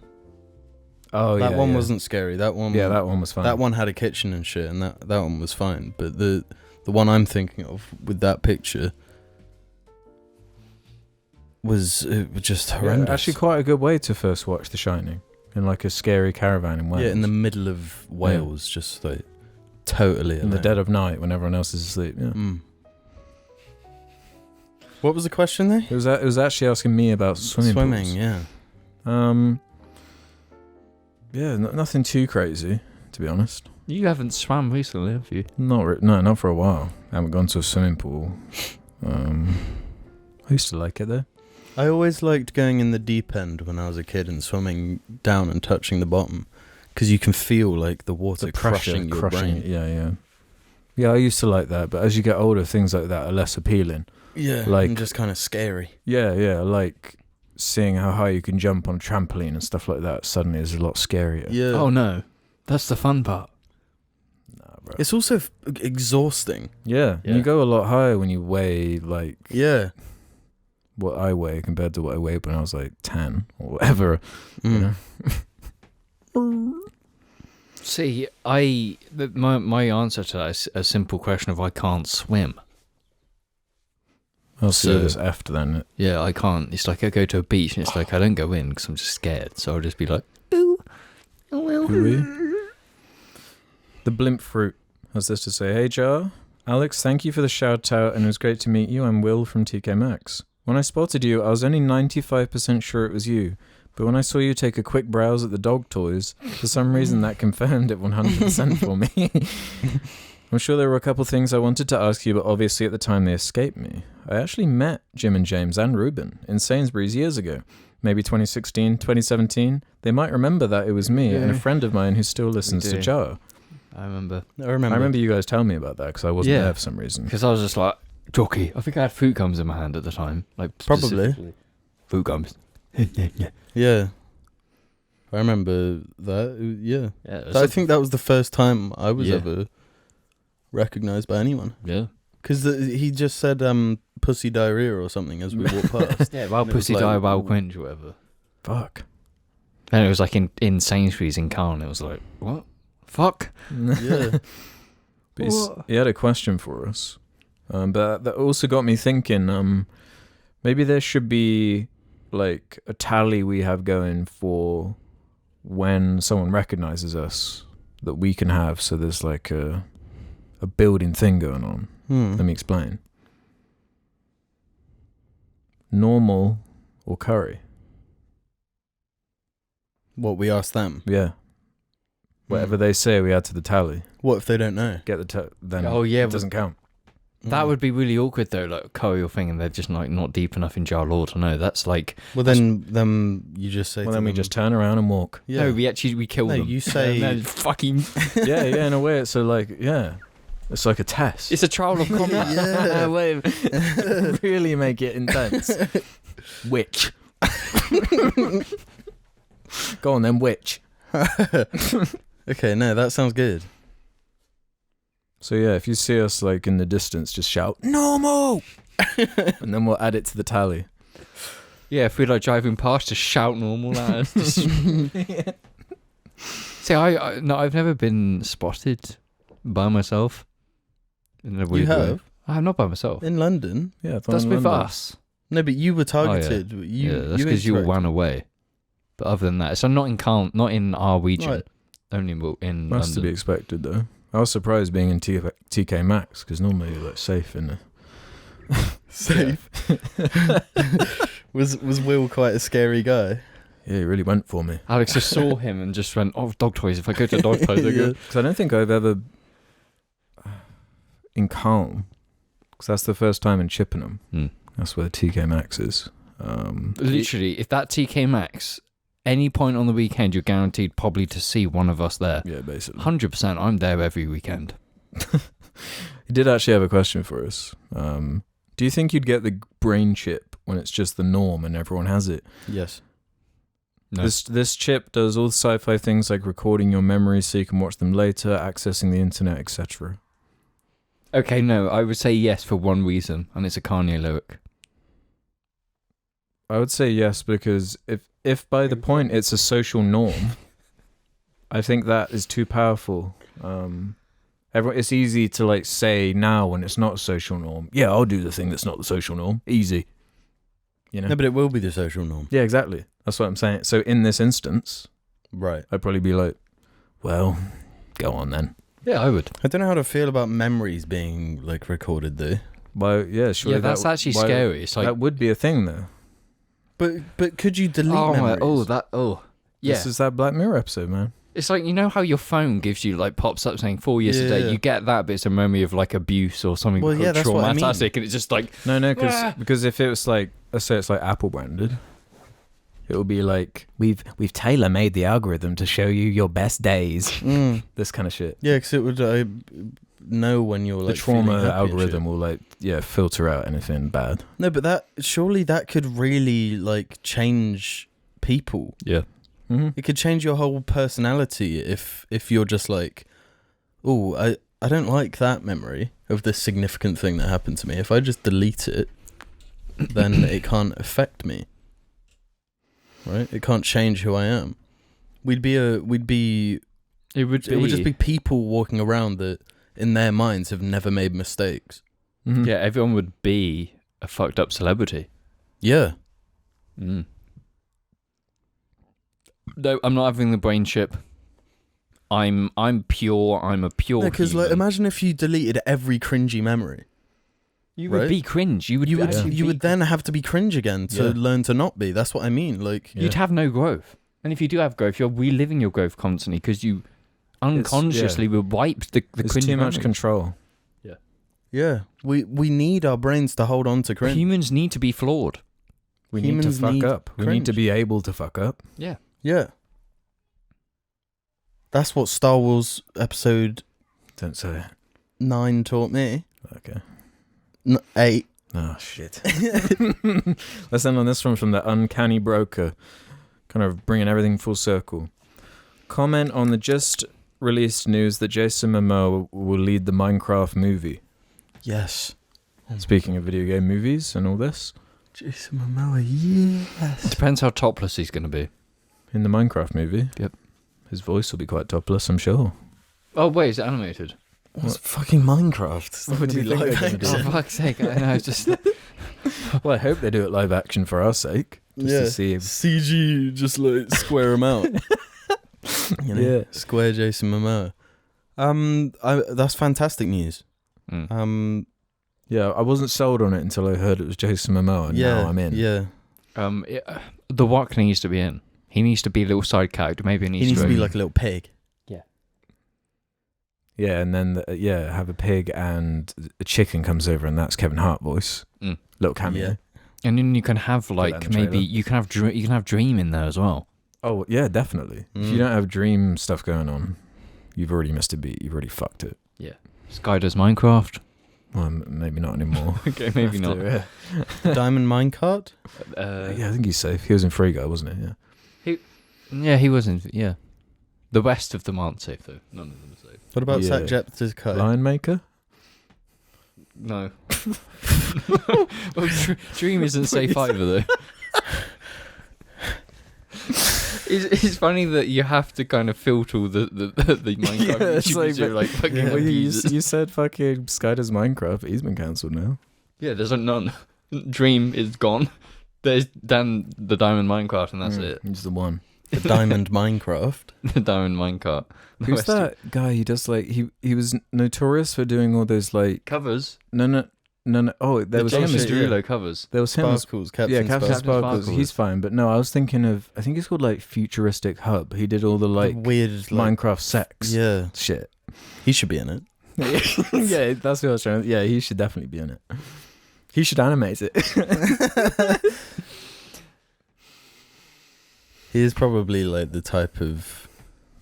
Oh, that yeah, one yeah. wasn't scary. That one. Yeah, that one was fun. That one had a kitchen and shit, and that one was fine. But the one I'm thinking of with that picture was just horrendous. Yeah, actually, quite a good way to first watch The Shining, in like a scary caravan in Wales. Yeah, in the middle of Wales, just like totally in the alone. dead of night when everyone else is asleep. Yeah. Mm. What was the question there? It was actually asking me about swimming pools. Yeah. Yeah, nothing too crazy, to be honest. You haven't swam recently, have you? Not for a while. I haven't gone to a swimming pool. I used to like it though. I always liked going in the deep end when I was a kid and swimming down and touching the bottom, because you can feel like the water The pressure crushing your brain. it. Yeah, I used to like that, but as you get older, things like that are less appealing. Yeah, Like- and just kind of scary. Yeah, like seeing how high you can jump on a trampoline and stuff like that suddenly is a lot scarier. Yeah. Oh no, that's the fun part. Nah, bro. It's also exhausting. Yeah, Yeah. you go a lot higher when you weigh like Yeah. what I weigh compared to what I weighed when I was like 10 or whatever. Mm. You know? See, my answer to that is a simple question of I can't swim. I'll see So- this after then. Yeah, I can't. It's like I go to a beach and it's like I don't go in because I'm just scared. So I'll just be like, ooh, Ooh-wee. The blimp fruit has this to say: Hey Jar, Alex, thank you for the shout out, and it was great to meet you. I'm Will from TK Maxx. When I spotted you, I was only 95% sure it was you, but when I saw you take a quick browse at the dog toys, for some reason that confirmed it 100% for me. I'm sure there were a couple things I wanted to ask you, but obviously at the time they escaped me. I actually met Jim and James and Ruben in Sainsbury's years ago. Maybe 2016, 2017. They might remember that it was me and a friend of mine who still listens to do. Jar. I remember. I remember. I remember you guys telling me about that because I wasn't Yeah. there for some reason. Because I was just like, jockey. I think I had fruit gums in my hand at the time. Like Probably. specifically. Fruit gums. Yeah. I remember that. Yeah. Yeah, I think that was the first time I was Yeah. ever recognised by anyone. Yeah. Because he just said pussy diarrhea or something as we walked past. Yeah, wild And it was pussy like- die, wild quench, or whatever. Fuck. And it was like in Sainsbury's in CALNE. It was like, what? Fuck. Yeah. But he had a question for us. But that also got me thinking, maybe there should be like a tally we have going for when someone recognizes us that we can have. So there's like a building thing going on. Let me explain. Normal or curry? What, we ask them? Yeah. Whatever they say, we add to the tally. What if they don't know? Get the then it doesn't count. That would be really awkward though, like curry or thing, and they're just like not deep enough in jar law to know. That's like. Well, then you just say. Well, then we just turn around and walk. Yeah. No, we kill them. No, you say. No, fucking. Yeah, in a way, it's it's like a test. It's a trial of combat. Yeah. Really make it intense. Which? Go on then, which? Okay, no, that sounds good. So yeah, if you see us like in the distance, just shout normal, and then we'll add it to the tally. Yeah, if we're like driving past, just shout normal at us. See, I've never been spotted by myself. In a weird way. I'm not by myself. In London? Yeah, that's with us. No, but you were targeted. Oh, yeah. That's because you ran away. But other than that, so not in CALNE, not in our region. Right. Only in Must London. To be expected though. I was surprised being in TK Maxx because normally you're like safe in there. Safe. Was Will quite a scary guy? Yeah, he really went for me. Alex just saw him and just went, "Oh, dog toys! If I go to dog toys, I go." Because I don't think I've ever in CALNE, because that's the first time in Chippenham. That's where TK Maxx is. Literally, if that TK Maxx, any point on the weekend, you're guaranteed probably to see one of us there. Yeah, basically. 100%. I'm there every weekend. He did actually have a question for us. Do you think you'd get the brain chip when it's just the norm and everyone has it? Yes. No. This chip does all the sci-fi things like recording your memories so you can watch them later, accessing the internet, etc. Okay, no, I would say yes for one reason, and it's a Kanye lyric. I would say yes because if by the point it's a social norm, I think that is too powerful. It's easy to like say now when it's not a social norm. Yeah, I'll do the thing that's not the social norm. Easy. You know? No, but it will be the social norm. Yeah, exactly. That's what I'm saying. So in this instance, right, I'd probably be like, well, go on then. Yeah, I would. I don't know how to feel about memories being like recorded though. Well, yeah, sure. Yeah, that's actually scary. It's like that would be a thing though. But could you delete memories? Yeah. This is that Black Mirror episode, man. It's like, you know how your phone gives you, like, pops up saying 4 years today. You get that, but it's a memory of, like, abuse or something that's what I mean. and it's just like... No, because if it was like, let's say it's like Apple branded, it will be like, we've tailor-made the algorithm to show you your best days. This kind of shit. Yeah, because it would know when you're, like, the trauma algorithm will, like, filter out anything bad. No, but surely that could really, like, change people. Yeah. Mm-hmm. It could change your whole personality if you're just like, oh, I don't like that memory of this significant thing that happened to me. If I just delete it, then it can't affect me. Right? It can't change who I am. It would just be people walking around that in their minds have never made mistakes. Mm-hmm. Yeah, everyone would be a fucked up celebrity. Yeah. No, I'm not having the brain chip. I'm pure. I'm a pure. Because like, imagine if you deleted every cringy memory. You would be cringe. You would then have to be cringe again to learn to not be. That's what I mean. Like you'd have no growth. And if you do have growth, you're reliving your growth constantly because you unconsciously will wipe the cringe. It's too much memories. control. Yeah. Yeah. We need our brains to hold on to cringe. Humans need to be flawed. We need to fuck up. We need to be able to fuck up. Yeah. Yeah. That's what Star Wars episode... Don't say it. 9 taught me. Okay. 8. Oh, shit. Let's end on this one from the Uncanny Broker. Kind of bringing everything full circle. Comment on the just released news that Jason Momoa will lead the Minecraft movie. Yes. Speaking of video game movies and all this. Jason Momoa, yes. It depends how topless he's going to be. In the Minecraft movie? Yep. His voice will be quite topless, I'm sure. Oh, wait, is it animated? What's fucking Minecraft? It's not What gonna do be you think live they're gonna do? action. Oh, fuck's sake. I know, just... Well, I hope they do it live action for our sake. Just to see if... CG, just like square them out. You know, Yeah. square Jason Momoa. That's fantastic news. Mm. Yeah, I wasn't sold on it until I heard it was Jason Momoa, and now I'm in. Yeah, The Rock needs to be in. He needs to be a little side character. Maybe he needs to be like a little pig. Yeah, and then have a pig and a chicken comes over, and that's Kevin Hart voice. Mm. Little cameo. Yeah. And then you can have that like in the maybe trailer. you can have Dream in there as well. Oh yeah, definitely. If you don't have dream stuff going on, you've already missed a beat. You've already fucked it. Yeah. Sky does Minecraft. Well, maybe not anymore. Okay, maybe not. Yeah. Diamond Minecart. Yeah, I think he's safe. He was in Free Guy, wasn't he? Yeah. Yeah, he wasn't. Yeah. The rest of them aren't safe though. None of them are safe. What about Yeah. Jacksepticeye? Lion Maker. No. Well, Dream isn't safe either though. It's funny that you have to kind of filter the Minecraft Yeah, it's YouTubers who are like fucking Well, you abusers. said fucking Sky does Minecraft, but he's been cancelled now. Yeah, there's none. Dream is gone. There's Dan the Diamond Minecraft, and that's it. He's the one. The Diamond Minecraft. The Diamond Minecart. The Who's rest of- that guy? He does like he was notorious for doing all those like Covers. no. Oh, there was him. James James Derulo covers. There was him. as- Sparkles, Captain Yeah, Captain Sparkles. Sparkles. He's fine, but no, I was thinking of. I think it's called like Futuristic Hub. He did all the like Weird, like, Minecraft sex yeah. shit. He should be in it. Yeah, that's what I was trying to. Yeah, he should definitely be in it. He should animate it. He is probably like the type of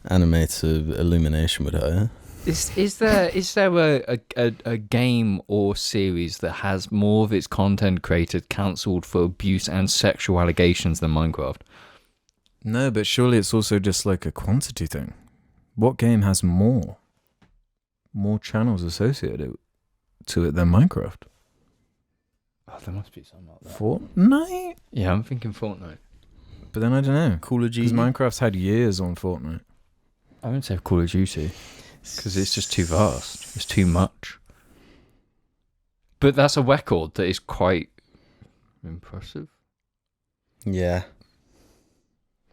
animator Illumination would hire. Is there a game or series that has more of its content created cancelled for abuse and sexual allegations than Minecraft? No, but surely it's also just like a quantity thing. What game has more channels associated to it than Minecraft? Oh, there must be something like that. Fortnite? Yeah, I'm thinking Fortnite. But then I don't know. Call of Because Duty. Minecraft's had years on Fortnite. I wouldn't say Call of Duty because it's just too vast. It's too much. But that's a record that is quite impressive. Yeah.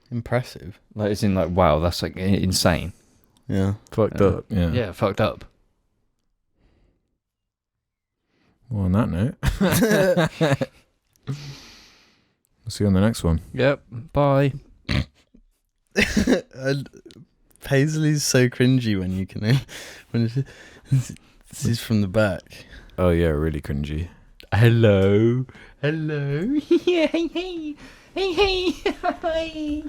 Impressive. Like, it's in like, wow, that's like insane. Yeah. Fucked up. Yeah. Yeah, fucked up. Well, on that note, we'll see you on the next one. Yep. Bye. And Paisley's so cringy when you can this is from the back. Oh yeah, really cringy. Hello. Yeah, hey. Hey, hey.